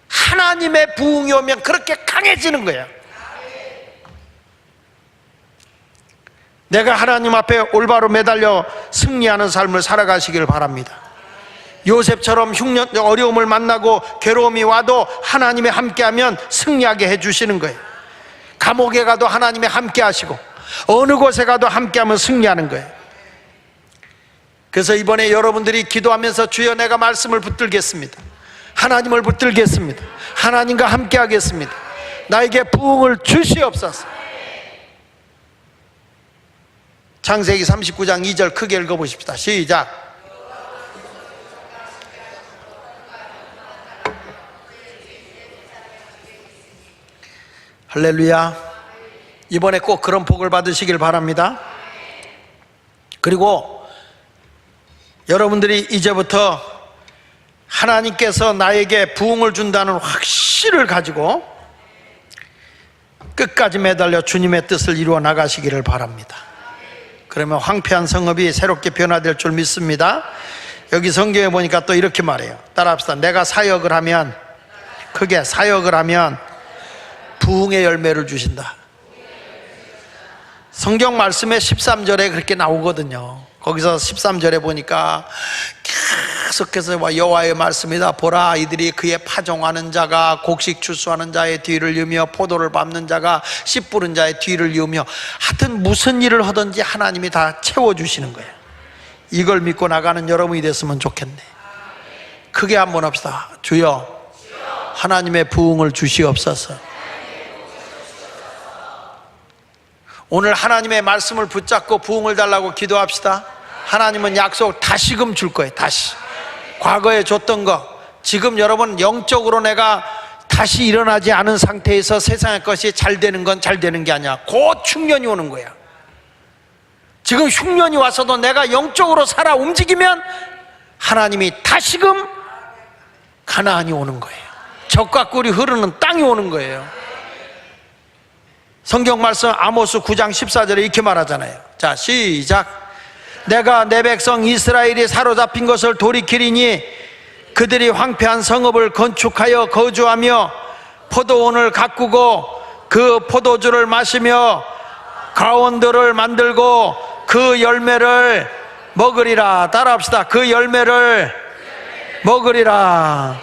하나님의 부흥이 오면 그렇게 강해지는 거예요. 내가 하나님 앞에 올바로 매달려 승리하는 삶을 살아가시길 바랍니다. 요셉처럼 흉년, 어려움을 만나고 괴로움이 와도 하나님이 함께하면 승리하게 해주시는 거예요. 감옥에 가도 하나님이 함께하시고 어느 곳에 가도 함께하면 승리하는 거예요. 그래서 이번에 여러분들이 기도하면서 주여 내가 말씀을 붙들겠습니다. 하나님을 붙들겠습니다. 하나님과 함께하겠습니다. 나에게 부흥을 주시옵소서. 창세기 39장 2절 크게 읽어보십시다. 시작. 할렐루야. 이번에 꼭 그런 복을 받으시길 바랍니다. 그리고 여러분들이 이제부터 하나님께서 나에게 부흥을 준다는 확신을 가지고 끝까지 매달려 주님의 뜻을 이루어 나가시기를 바랍니다. 그러면 황폐한 성읍이 새롭게 변화될 줄 믿습니다. 여기 성경에 보니까 또 이렇게 말해요. 따라합시다. 내가 사역을 하면, 크게 사역을 하면 부흥의 열매를 주신다. 성경 말씀에 13절에 그렇게 나오거든요. 거기서 13절에 보니까 계속해서 여호와의 말씀이다. 보라, 이들이 그의 파종하는 자가 곡식 추수하는 자의 뒤를 이으며 포도를 밟는 자가 씨 뿌는 자의 뒤를 이으며, 하여튼 무슨 일을 하든지 하나님이 다 채워주시는 거예요. 이걸 믿고 나가는 여러분이 됐으면 좋겠네. 크게 한번 합시다. 주여, 하나님의 부흥을 주시옵소서. 오늘 하나님의 말씀을 붙잡고 부흥을 달라고 기도합시다. 하나님은 약속 다시금 줄 거예요. 다시. 과거에 줬던 거, 지금 여러분 영적으로 내가 다시 일어나지 않은 상태에서 세상의 것이 잘 되는 건 잘 되는 게 아니야. 곧 흉년이 오는 거야. 지금 흉년이 와서도 내가 영적으로 살아 움직이면 하나님이 다시금 가나안이 오는 거예요. 젖과 꿀이 흐르는 땅이 오는 거예요. 성경 말씀 아모스 9장 14절에 이렇게 말하잖아요. 자, 시작. 내가 내 백성 이스라엘이 사로잡힌 것을 돌이키리니 그들이 황폐한 성읍을 건축하여 거주하며 포도원을 가꾸고 그 포도주를 마시며 가온들을 만들고 그 열매를 먹으리라. 따라합시다. 그 열매를 먹으리라.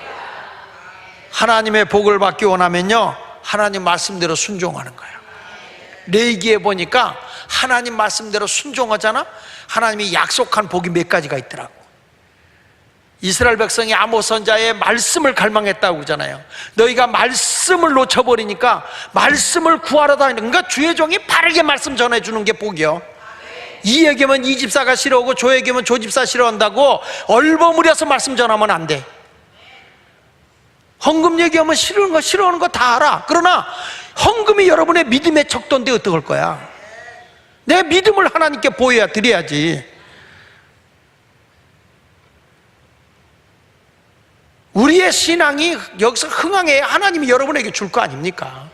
하나님의 복을 받기 원하면요, 하나님 말씀대로 순종하는 거예요. 레위기에 보니까 하나님 말씀대로 순종하잖아. 하나님이 약속한 복이 몇 가지가 있더라고. 이스라엘 백성이 아모스 선지자의 말씀을 갈망했다고 그러잖아요. 너희가 말씀을 놓쳐버리니까 말씀을 구하러 다니는, 그러니까 주의 종이 바르게 말씀 전해주는 게 복이요. 이 얘기면 이 집사가 싫어하고 저 얘기면 저 집사 싫어한다고 얼버무려서 말씀 전하면 안 돼. 헌금 얘기하면 싫어하는 거 다 알아. 그러나 헌금이 여러분의 믿음의 척도인데 어떡할 거야? 내 믿음을 하나님께 드려야지. 우리의 신앙이 여기서 흥황해야 하나님이 여러분에게 줄 거 아닙니까?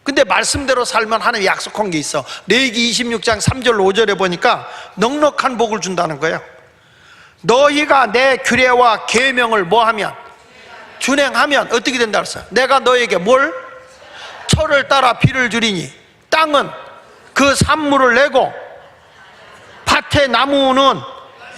근데 말씀대로 살면 하나님이 약속한 게 있어. 레위기 26장 3절 5절에 보니까 넉넉한 복을 준다는 거예요. 너희가 내 규례와 계명을 뭐하면? 준행하면 어떻게 된다 그랬어요? 내가 너에게 뭘? 철을 따라 비를 주리니 땅은 그 산물을 내고 밭의 나무는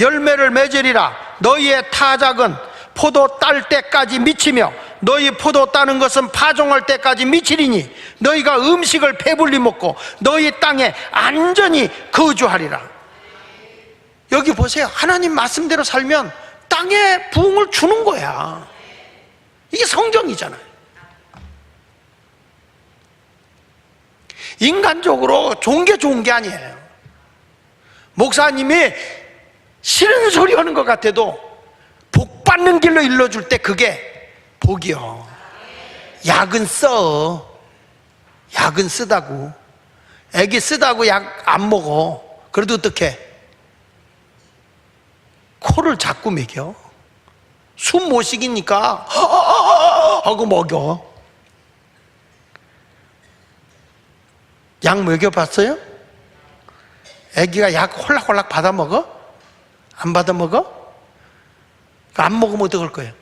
열매를 맺으리라. 너희의 타작은 포도 딸 때까지 미치며 너희 포도 따는 것은 파종할 때까지 미치리니 너희가 음식을 배불리 먹고 너희 땅에 안전히 거주하리라. 여기 보세요. 하나님 말씀대로 살면 땅에 부흥을 주는 거야. 이게 성경이잖아요. 인간적으로 좋은 게 아니에요. 목사님이 싫은 소리 하는 것 같아도 복 받는 길로 일러줄 때 그게 복이요. 약은 써. 약은 쓰다고. 애기 쓰다고 약 안 먹어. 그래도 어떡해? 코를 자꾸 먹여. 숨 못 쉬기니까 하고 먹여. 약 먹여봤어요? 애기가 약 홀락홀락 받아 먹어? 안 받아 먹어? 안 먹으면 어떡할 거예요?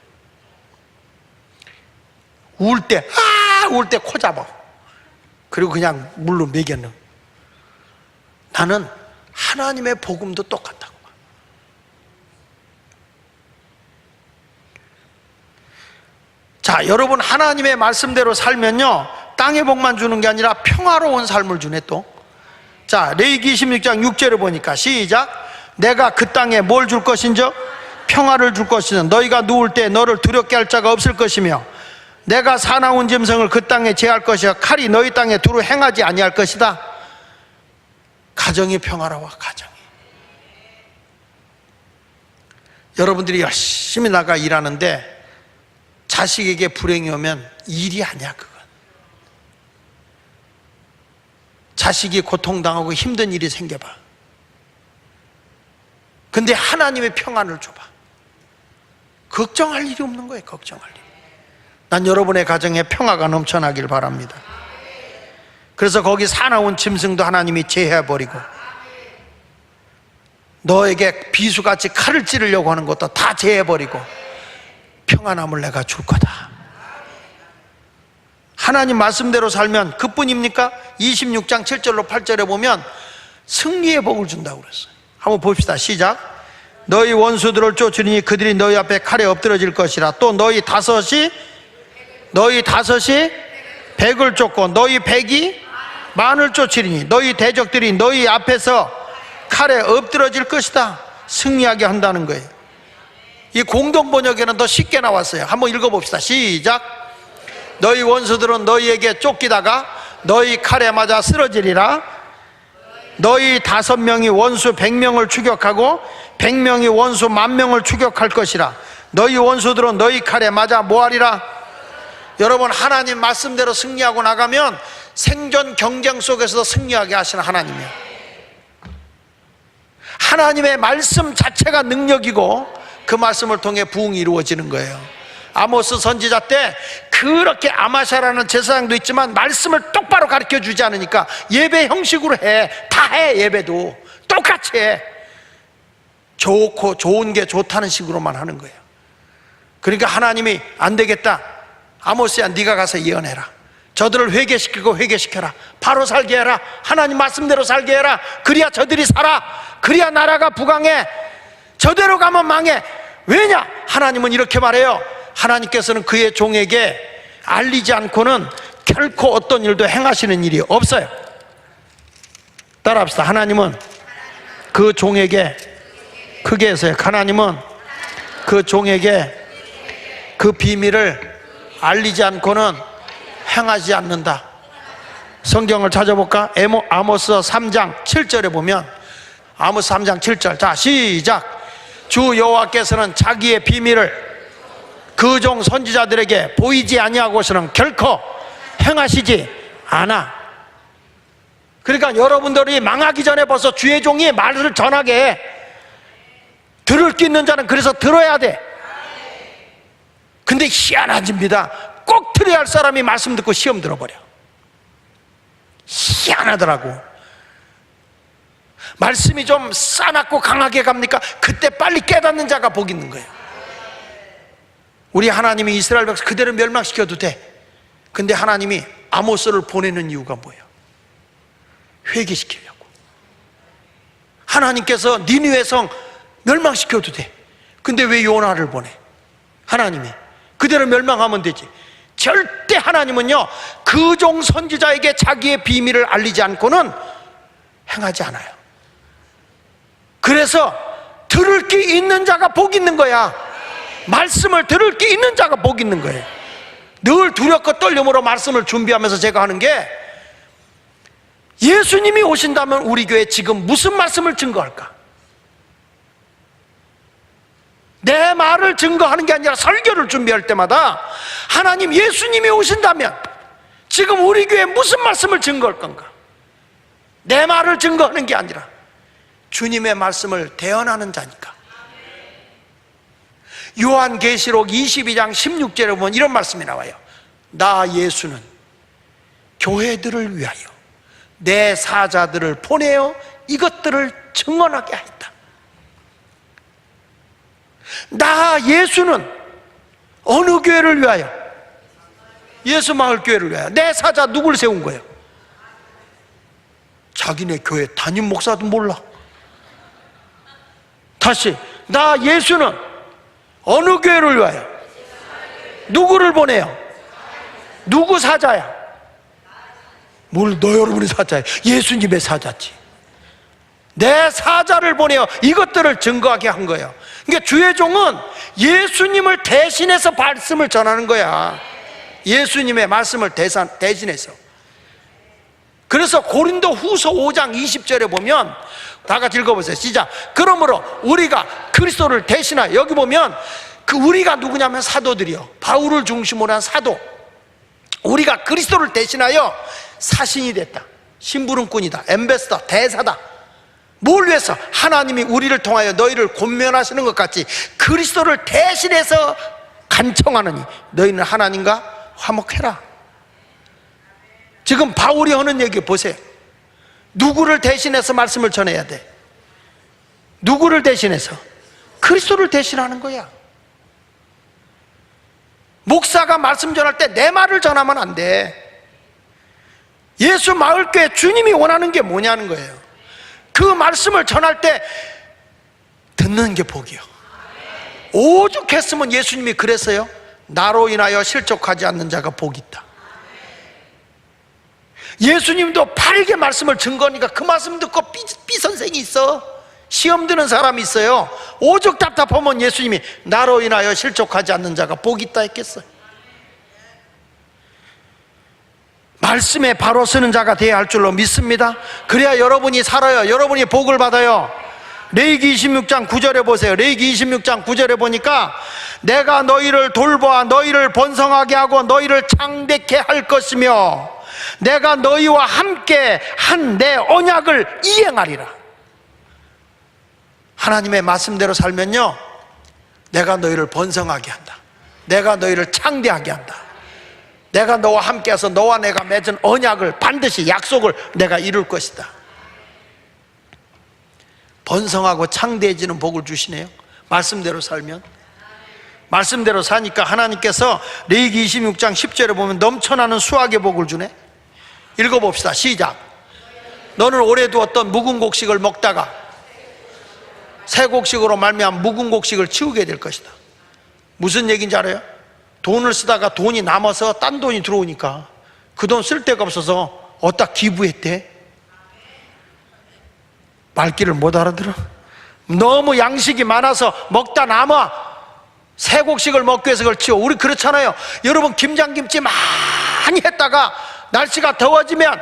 울 때 코 잡아. 그리고 그냥 물로 먹여넣어. 나는 하나님의 복음도 똑같다고. 자, 여러분, 하나님의 말씀대로 살면요, 땅의 복만 주는 게 아니라 평화로운 삶을 주네. 또 자, 레위기 26장 6절에 보니까 시작. 내가 그 땅에 뭘 줄 것인저? 평화를 줄 것이며 너희가 누울 때 너를 두렵게 할 자가 없을 것이며 내가 사나운 짐승을 그 땅에 제할 것이여 칼이 너희 땅에 두루 행하지 아니할 것이다. 가정이 평화로워. 가정이. 여러분들이 열심히 나가 일하는데 자식에게 불행이 오면 일이 아니야. 그건 자식이 고통당하고 힘든 일이 생겨봐. 근데 하나님의 평안을 줘봐. 걱정할 일이 없는 거예요. 걱정할 일. 난 여러분의 가정에 평화가 넘쳐나길 바랍니다. 그래서 거기 사나운 짐승도 하나님이 제해버리고 너에게 비수같이 칼을 찌르려고 하는 것도 다 제해버리고 평안함을 내가 줄 거다. 하나님 말씀대로 살면 그뿐입니까? 26장 7절로 8절에 보면 승리의 복을 준다고 그랬어요. 한번 봅시다. 시작. 너희 원수들을 쫓으리니 그들이 너희 앞에 칼에 엎드러질 것이라. 또 너희 다섯이 백을 쫓고 너희 백이 만을 쫓으리니 너희 대적들이 너희 앞에서 칼에 엎드러질 것이다. 승리하게 한다는 거예요. 이 공동번역에는 더 쉽게 나왔어요. 한번 읽어봅시다. 시작. 너희 원수들은 너희에게 쫓기다가 너희 칼에 맞아 쓰러지리라. 너희 5명이 원수 100명을 추격하고 100명이 원수 10,000명을 추격할 것이라. 너희 원수들은 너희 칼에 맞아 뭐하리라. 여러분, 하나님 말씀대로 승리하고 나가면 생존 경쟁 속에서도 승리하게 하시는 하나님이에요. 하나님의 말씀 자체가 능력이고 그 말씀을 통해 부흥이 이루어지는 거예요. 아모스 선지자 때 그렇게 아마샤라는 제사장도 있지만 말씀을 똑바로 가르쳐 주지 않으니까 예배 형식으로 해. 다 해. 예배도 똑같이 해. 좋고 좋은 게 좋다는 식으로만 하는 거예요. 그러니까 하나님이 안 되겠다. 아모스야, 네가 가서 예언해라. 저들을 회개시키고 회개시켜라. 바로 살게 해라. 하나님 말씀대로 살게 해라. 그래야 저들이 살아. 그래야 나라가 부강해. 저대로 가면 망해. 왜냐? 하나님은 이렇게 말해요. 하나님께서는 그의 종에게 알리지 않고는 결코 어떤 일도 행하시는 일이 없어요. 따라합시다. 하나님은 그 종에게, 크게 해서요. 하나님은 그 종에게 그 비밀을 알리지 않고는 행하지 않는다. 성경을 찾아볼까? 아모스 3장 7절에 보면, 아모스 3장 7절. 자, 시작. 주 여호와께서는 자기의 비밀을 그 종 선지자들에게 보이지 아니하고서는 결코 행하시지 않아. 그러니까 여러분들이 망하기 전에 벌써 주의 종이 말을 전하게 해. 들을 수 있는 자는 그래서 들어야 돼. 근데 희한하집니다. 꼭 들어야 할 사람이 말씀 듣고 시험 들어버려. 희한하더라고. 말씀이 좀 싸납고 강하게 갑니까? 그때 빨리 깨닫는 자가 복 있는 거예요. 우리 하나님이 이스라엘 백성 그대로 멸망시켜도 돼. 근데 하나님이 아모스를 보내는 이유가 뭐예요? 회개시키려고. 하나님께서 니느웨 성 멸망시켜도 돼. 근데 왜 요나를 보내? 하나님이 그대로 멸망하면 되지. 절대 하나님은요, 그 종 선지자에게 자기의 비밀을 알리지 않고는 행하지 않아요. 그래서 들을 게 있는 자가 복 있는 거야. 말씀을 들을 게 있는 자가 복 있는 거예요. 늘 두렵고 떨림으로 말씀을 준비하면서 제가 하는 게, 예수님이 오신다면 우리 교회 지금 무슨 말씀을 증거할까? 내 말을 증거하는 게 아니라 설교를 준비할 때마다 하나님, 예수님이 오신다면 지금 우리 교회에 무슨 말씀을 증거할 건가? 내 말을 증거하는 게 아니라 주님의 말씀을 대언하는 자니까. 요한계시록 22장 16절에 보면 이런 말씀이 나와요. 나 예수는 교회들을 위하여 내 사자들을 보내어 이것들을 증언하게 하였다. 나 예수는 어느 교회를 위하여? 예수마을교회를 위하여. 내 사자 누굴 세운 거예요? 자기네 교회 담임 목사도 몰라. 다시, 나 예수는 어느 교회를 위하여? 누구를 보내요? 누구 사자야? 뭘 너 여러분이 사자야? 예수님의 사자지. 내 사자를 보내어 이것들을 증거하게 한 거예요. 그러니까 주의 종은 예수님을 대신해서 말씀을 전하는 거야. 예수님의 말씀을 대신해서. 그래서 고린도 후서 5장 20절에 보면, 다 같이 읽어보세요. 시작. 그러므로 우리가 그리스도를 대신하여, 여기 보면 그 우리가 누구냐면 사도들이요, 바울을 중심으로 한 사도. 우리가 그리스도를 대신하여 사신이 됐다. 심부름꾼이다. 엠베스더, 대사다. 뭘 위해서? 하나님이 우리를 통하여 너희를 권면하시는 것 같이 그리스도를 대신해서 간청하느니 너희는 하나님과 화목해라. 지금 바울이 하는 얘기 보세요. 누구를 대신해서 말씀을 전해야 돼? 누구를 대신해서? 그리스도를 대신하는 거야. 목사가 말씀 전할 때 내 말을 전하면 안 돼. 예수 마을교회 주님이 원하는 게 뭐냐는 거예요. 그 말씀을 전할 때 듣는 게 복이요. 오죽했으면 예수님이 그랬어요. 나로 인하여 실족하지 않는 자가 복이 있다. 예수님도 바르게 말씀을 증거하니까 그 말씀 듣고 삐 선생이 있어. 시험 드는 사람이 있어요. 오죽 답답하면 예수님이 나로 인하여 실족하지 않는 자가 복이 있다 했겠어요. 말씀에 바로 서는 자가 되어야 할 줄로 믿습니다. 그래야 여러분이 살아요. 여러분이 복을 받아요. 레위기 26장 9절에 보세요. 레위기 26장 9절에 보니까 내가 너희를 돌보아 너희를 번성하게 하고 너희를 창대케 할 것이며 내가 너희와 함께 한 내 언약을 이행하리라. 하나님의 말씀대로 살면요, 내가 너희를 번성하게 한다. 내가 너희를 창대하게 한다. 내가 너와 함께해서 너와 내가 맺은 언약을 반드시 약속을 내가 이룰 것이다. 번성하고 창대해지는 복을 주시네요. 말씀대로 살면. 말씀대로 사니까 하나님께서 레위기 26장 10절에 보면 넘쳐나는 수확의 복을 주네. 읽어봅시다. 시작. 너는 올해 두었던 묵은 곡식을 먹다가 새 곡식으로 말미암아 묵은 곡식을 치우게 될 것이다. 무슨 얘기인지 알아요? 돈을 쓰다가 돈이 남아서 딴 돈이 들어오니까 그 돈 쓸 데가 없어서 어디다 기부했대. 말귀를 못 알아들어. 너무 양식이 많아서 먹다 남아 새 곡식을 먹기 위해서 그걸 치워. 우리 그렇잖아요. 여러분, 김장김치 많이 했다가 날씨가 더워지면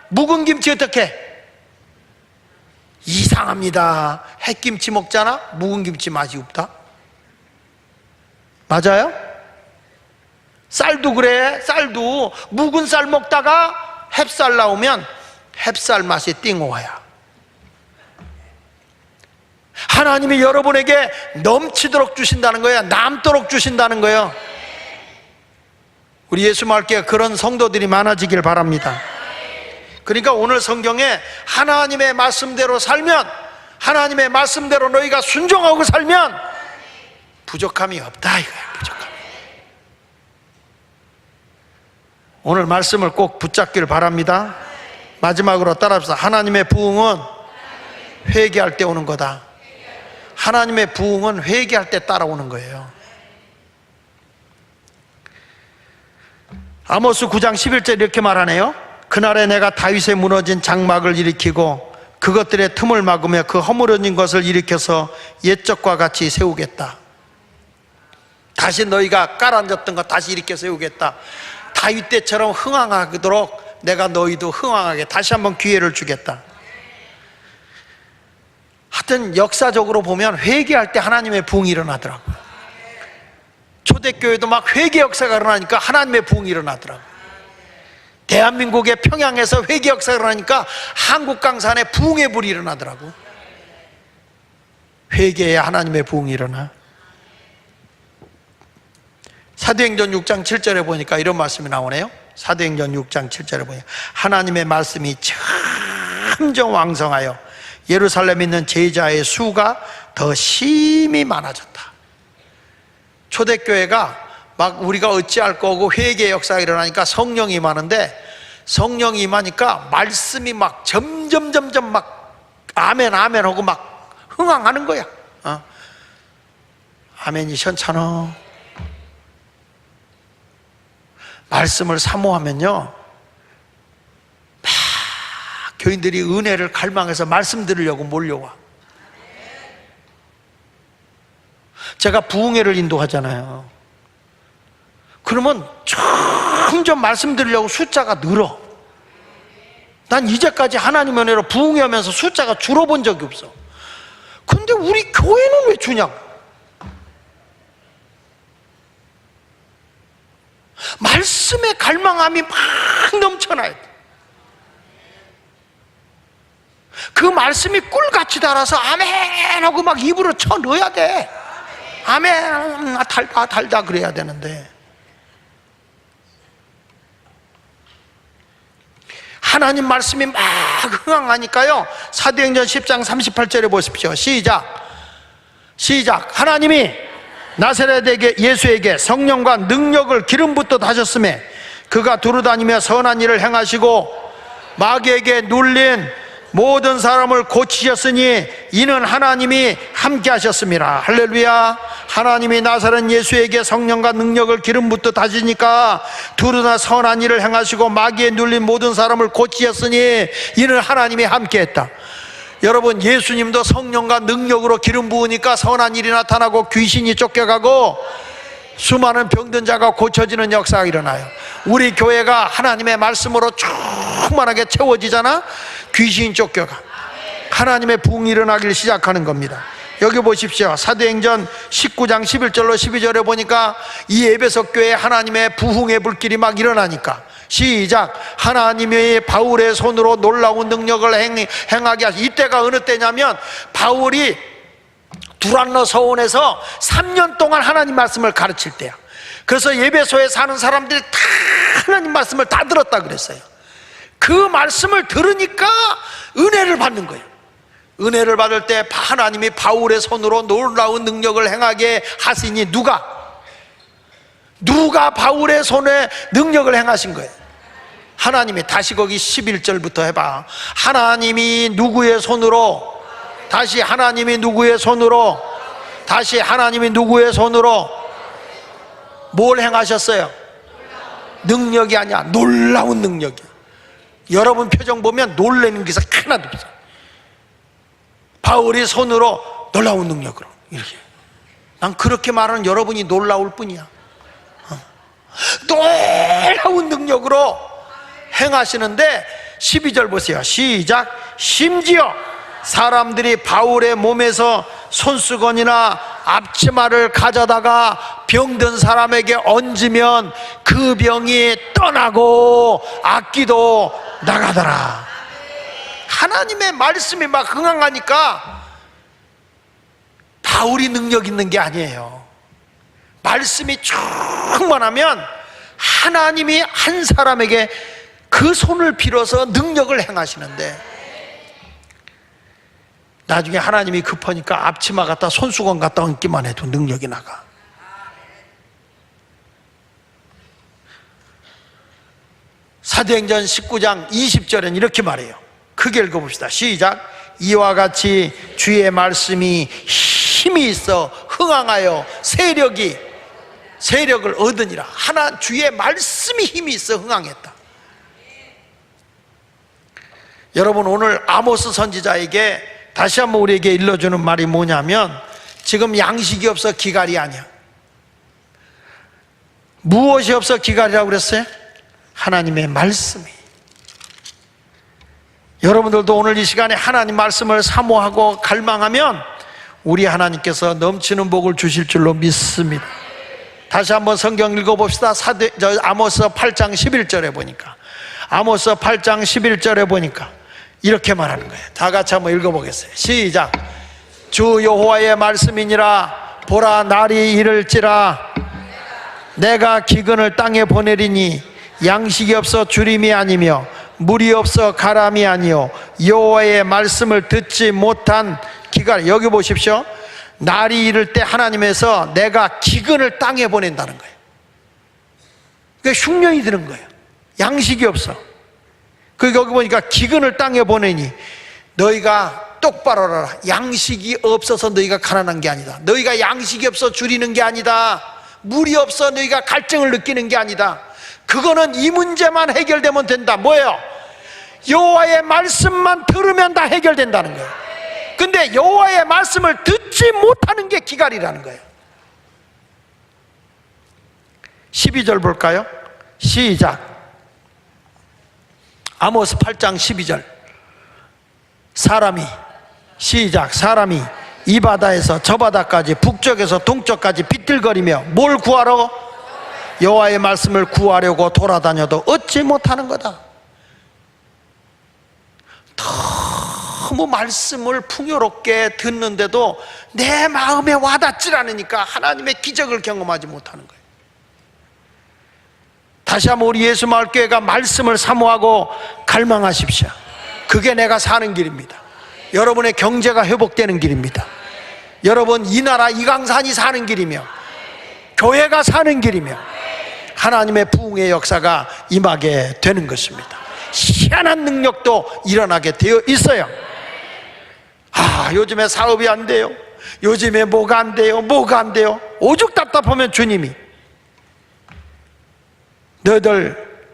묵은 김치 어떻게? 이상합니다. 햇김치 먹잖아? 묵은 김치 맛이 없다. 맞아요? 쌀도 그래. 쌀도 묵은 쌀 먹다가 햅쌀 나오면 햅쌀 맛이 띵호야. 하나님이 여러분에게 넘치도록 주신다는 거예요. 남도록 주신다는 거예요. 우리 예수말교회 그런 성도들이 많아지길 바랍니다. 그러니까 오늘 성경에 하나님의 말씀대로 살면, 하나님의 말씀대로 너희가 순종하고 살면 부족함이 없다 이거야. 부족함이. 오늘 말씀을 꼭 붙잡길 바랍니다. 마지막으로 따라합시다. 하나님의 부흥은 회개할 때 오는 거다. 하나님의 부흥은 회개할 때 따라오는 거예요. 아모스 9장 11절 이렇게 말하네요. 그날에 내가 다윗의 무너진 장막을 일으키고 그것들의 틈을 막으며 그 허물어진 것을 일으켜서 옛적과 같이 세우겠다. 다시 너희가 깔아앉았던 것 다시 일으켜 세우겠다. 다윗 때처럼 흥황하도록 내가 너희도 흥황하게 다시 한번 기회를 주겠다. 하여튼 역사적으로 보면 회개할 때 하나님의 부흥이 일어나더라고요. 초대교회도 막 회개 역사가 일어나니까 하나님의 부흥이 일어나더라고요. 대한민국의 평양에서 회개 역사가 일어나니까 한국 강산에 부흥의 불이 일어나더라고요. 회개에 하나님의 부흥이 일어나. 사도행전 6장 7절에 보니까 이런 말씀이 나오네요. 사도행전 6장 7절에 보니까 하나님의 말씀이 점점 왕성하여 예루살렘에 있는 제자의 수가 더 심히 많아졌다. 초대교회가 막 우리가 어찌할 거고 회개의 역사가 일어나니까 성령이 임하는데, 성령이 임하니까 말씀이 막 점점 막 아멘 아멘 하고 막 흥황하는 거야. 아멘이 시원찮아. 말씀을 사모하면요, 막 교인들이 은혜를 갈망해서 말씀 들으려고 몰려와. 제가 부흥회를 인도하잖아요. 그러면 점점 말씀 들으려고 숫자가 늘어. 난 이제까지 하나님의 은혜로 부흥회 하면서 숫자가 줄어본 적이 없어. 근데 우리 교회는 왜 주냐고. 말씀의 갈망함이 막 넘쳐나야 돼. 그 말씀이 꿀같이 달아서 아멘 하고 막 입으로 쳐 넣어야 돼. 아멘, 달다 그래야 되는데, 하나님 말씀이 막 흥황하니까요, 사도행전 10장 38절에 보십시오. 시작. 하나님이 나사렛에게 예수에게 성령과 능력을 기름 붓듯 하셨음에 그가 두루다니며 선한 일을 행하시고 마귀에게 눌린 모든 사람을 고치셨으니 이는 하나님이 함께 하셨습니다. 할렐루야. 하나님이 나사렛 예수에게 성령과 능력을 기름 붓듯 하시니까 두루나 선한 일을 행하시고 마귀에 눌린 모든 사람을 고치셨으니 이는 하나님이 함께 했다. 여러분, 예수님도 성령과 능력으로 기름 부으니까 선한 일이 나타나고 귀신이 쫓겨가고 수많은 병든 자가 고쳐지는 역사가 일어나요. 우리 교회가 하나님의 말씀으로 충만하게 채워지잖아. 귀신이 쫓겨가. 하나님의 부흥이 일어나길 시작하는 겁니다. 여기 보십시오. 사도행전 19장 11절로 12절에 보니까 이 에베소 교회에 하나님의 부흥의 불길이 막 일어나니까, 시작. 하나님이 바울의 손으로 놀라운 능력을 행하게 하시. 이때가 어느 때냐면 바울이 두란노 서원에서 3년 동안 하나님 말씀을 가르칠 때야. 그래서 에베소에 사는 사람들이 다 하나님 말씀을 다 들었다 그랬어요. 그 말씀을 들으니까 은혜를 받는 거예요. 은혜를 받을 때 하나님이 바울의 손으로 놀라운 능력을 행하게 하시니 누가 바울의 손에 능력을 행하신 거예요? 하나님이. 다시 거기 11절부터 해봐. 하나님이 누구의 손으로, 다시 하나님이 누구의 손으로, 다시 하나님이 누구의 손으로 뭘 행하셨어요? 능력이 아니야, 놀라운 능력이야. 여러분 표정 보면 놀라는 게 하나도 없어. 바울이 손으로 놀라운 능력으로 이렇게. 난 그렇게 말하는 여러분이 놀라울 뿐이야. 놀라운 능력으로 행하시는데 12절 보세요. 시작. 심지어 사람들이 바울의 몸에서 손수건이나 앞치마를 가져다가 병든 사람에게 얹으면 그 병이 떠나고 악기도 나가더라. 하나님의 말씀이 막 흥황하니까 바울이 능력 있는 게 아니에요. 말씀이 충만하면 하나님이 한 사람에게 그 손을 빌어서 능력을 행하시는데, 나중에 하나님이 급하니까 앞치마 갖다 손수건 갖다 얹기만 해도 능력이 나가. 사도행전 19장 20절엔 이렇게 말해요. 크게 읽어봅시다. 시작. 이와 같이 주의 말씀이 힘이 있어 흥황하여 세력을 얻으니라. 주의 말씀이 힘이 있어 흥황했다. 여러분, 오늘 아모스 선지자에게 다시 한번 우리에게 일러주는 말이 뭐냐면, 지금 양식이 없어 기갈이 아니야. 무엇이 없어 기갈이라고 그랬어요? 하나님의 말씀이. 여러분들도 오늘 이 시간에 하나님 말씀을 사모하고 갈망하면 우리 하나님께서 넘치는 복을 주실 줄로 믿습니다. 다시 한번 성경 읽어봅시다. 아모스 8장 11절에 보니까, 아모스 8장 11절에 보니까 이렇게 말하는 거예요. 다 같이 한번 읽어보겠어요. 시작. 주 여호와의 말씀이니라. 보라, 날이 이를지라. 내가 기근을 땅에 보내리니 양식이 없어 주림이 아니며 물이 없어 가람이 아니요 여호와의 말씀을 듣지 못한 기갈. 여기 보십시오. 날이 이를 때 하나님에서 내가 기근을 땅에 보낸다는 거예요. 그러니까 흉년이 드는 거예요. 양식이 없어. 여기 보니까 기근을 땅에 보내니 너희가 똑바로 알아라. 양식이 없어서 너희가 가난한 게 아니다. 너희가 양식이 없어 줄이는 게 아니다. 물이 없어 너희가 갈증을 느끼는 게 아니다. 그거는 이 문제만 해결되면 된다. 뭐예요? 여호와의 말씀만 들으면 다 해결된다는 거예요. 근데 여호와의 말씀을 듣지 못하는 게 기갈이라는 거예요. 12절 볼까요? 시작. 아모스 8장 12절. 사람이 이 바다에서 저 바다까지 북쪽에서 동쪽까지 비틀거리며 뭘 구하러? 여호와의 말씀을 구하려고 돌아다녀도 얻지 못하는 거다. 너무 말씀을 풍요롭게 듣는데도 내 마음에 와닿질 않으니까 하나님의 기적을 경험하지 못하는 거예요. 다시 한번 우리 예수마을교회가 말씀을 사모하고 갈망하십시오. 그게 내가 사는 길입니다. 여러분의 경제가 회복되는 길입니다. 여러분, 이 나라 이강산이 사는 길이며 교회가 사는 길이며 하나님의 부흥의 역사가 임하게 되는 것입니다. 희한한 능력도 일어나게 되어 있어요. 요즘에 사업이 안 돼요. 요즘에 뭐가 안 돼요. 오죽 답답하면 주님이 너희들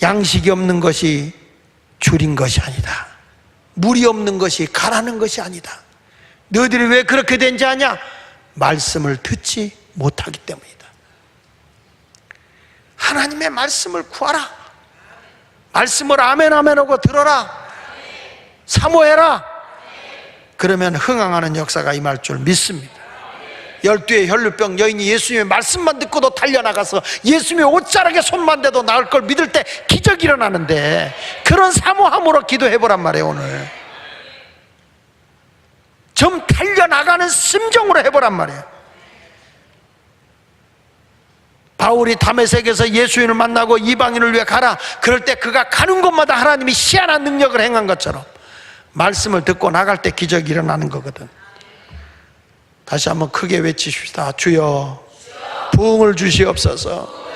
양식이 없는 것이 줄인 것이 아니다. 물이 없는 것이 가라는 것이 아니다. 너희들이 왜 그렇게 된지 아냐? 말씀을 듣지 못하기 때문이다. 하나님의 말씀을 구하라. 말씀을 아멘 하고 들어라. 사모해라. 그러면 흥황하는 역사가 임할 줄 믿습니다. 12의 혈루병 여인이 예수님의 말씀만 듣고도 달려나가서 예수님의 옷자락에 손만 대도 나을 걸 믿을 때 기적이 일어나는데, 그런 사모함으로 기도해보란 말이에요. 오늘 좀 달려나가는 심정으로 해보란 말이에요. 바울이 다메섹에서 예수님을 만나고 이방인을 위해 가라. 그럴 때 그가 가는 곳마다 하나님이 희한한 능력을 행한 것처럼 말씀을 듣고 나갈 때 기적이 일어나는 거거든. 다시 한번 크게 외치십시다. 주여, 부흥을 주시옵소서.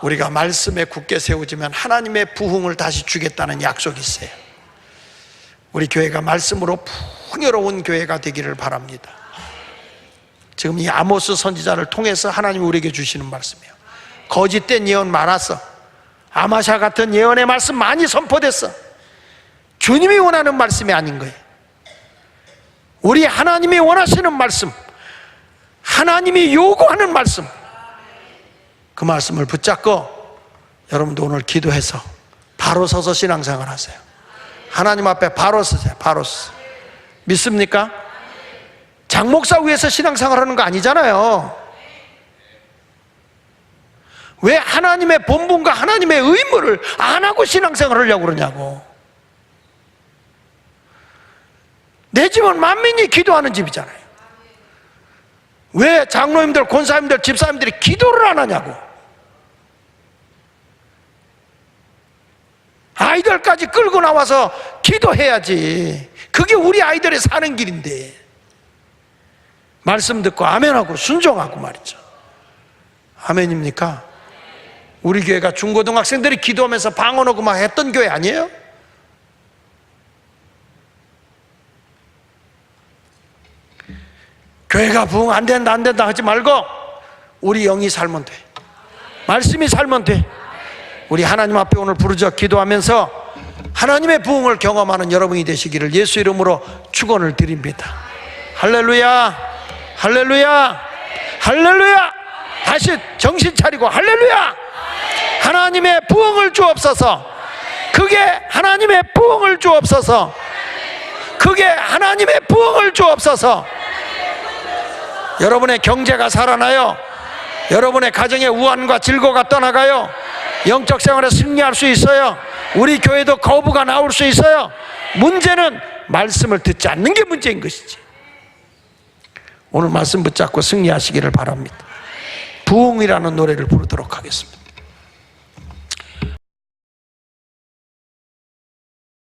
우리가 말씀에 굳게 세우지면 하나님의 부흥을 다시 주겠다는 약속이 있어요. 우리 교회가 말씀으로 풍요로운 교회가 되기를 바랍니다. 지금 이 아모스 선지자를 통해서 하나님이 우리에게 주시는 말씀이에요. 거짓된 예언 많았어. 아마샤 같은 예언의 말씀 많이 선포됐어. 주님이 원하는 말씀이 아닌 거예요. 우리 하나님이 원하시는 말씀, 하나님이 요구하는 말씀, 그 말씀을 붙잡고 여러분도 오늘 기도해서 바로 서서 신앙생활 하세요. 하나님 앞에 바로 서세요. 바로 서. 믿습니까? 장목사 위에서 신앙생활 하는 거 아니잖아요. 왜 하나님의 본분과 하나님의 의무를 안 하고 신앙생활 하려고 그러냐고. 내 집은 만민이 기도하는 집이잖아요. 왜 장로님들, 권사님들, 집사님들이 기도를 안 하냐고. 교회당까지 끌고 나와서 기도해야지. 그게 우리 아이들의 사는 길인데. 말씀 듣고 아멘하고 순종하고 말이죠. 아멘입니까? 우리 교회가 중고등학생들이 기도하면서 방언하고 막 했던 교회 아니에요? 교회가 부흥 안 된다 하지 말고 우리 영이 살면 돼. 말씀이 살면 돼. 우리 하나님 앞에 오늘 부르짖어 기도하면서 하나님의 부흥을 경험하는 여러분이 되시기를 예수 이름으로 축원을 드립니다. 할렐루야, 할렐루야, 할렐루야. 다시 정신 차리고 할렐루야. 하나님의 부흥을 주옵소서. 그게 하나님의 부흥을 주옵소서. 그게 하나님의 부흥을 주옵소서. 여러분의 경제가 살아나요. 여러분의 가정의 우환과 질고가 떠나가요. 영적 생활에 승리할 수 있어요. 우리 교회도 거부가 나올 수 있어요. 문제는 말씀을 듣지 않는 게 문제인 것이지. 오늘 말씀 붙잡고 승리하시기를 바랍니다. 부흥이라는 노래를 부르도록 하겠습니다.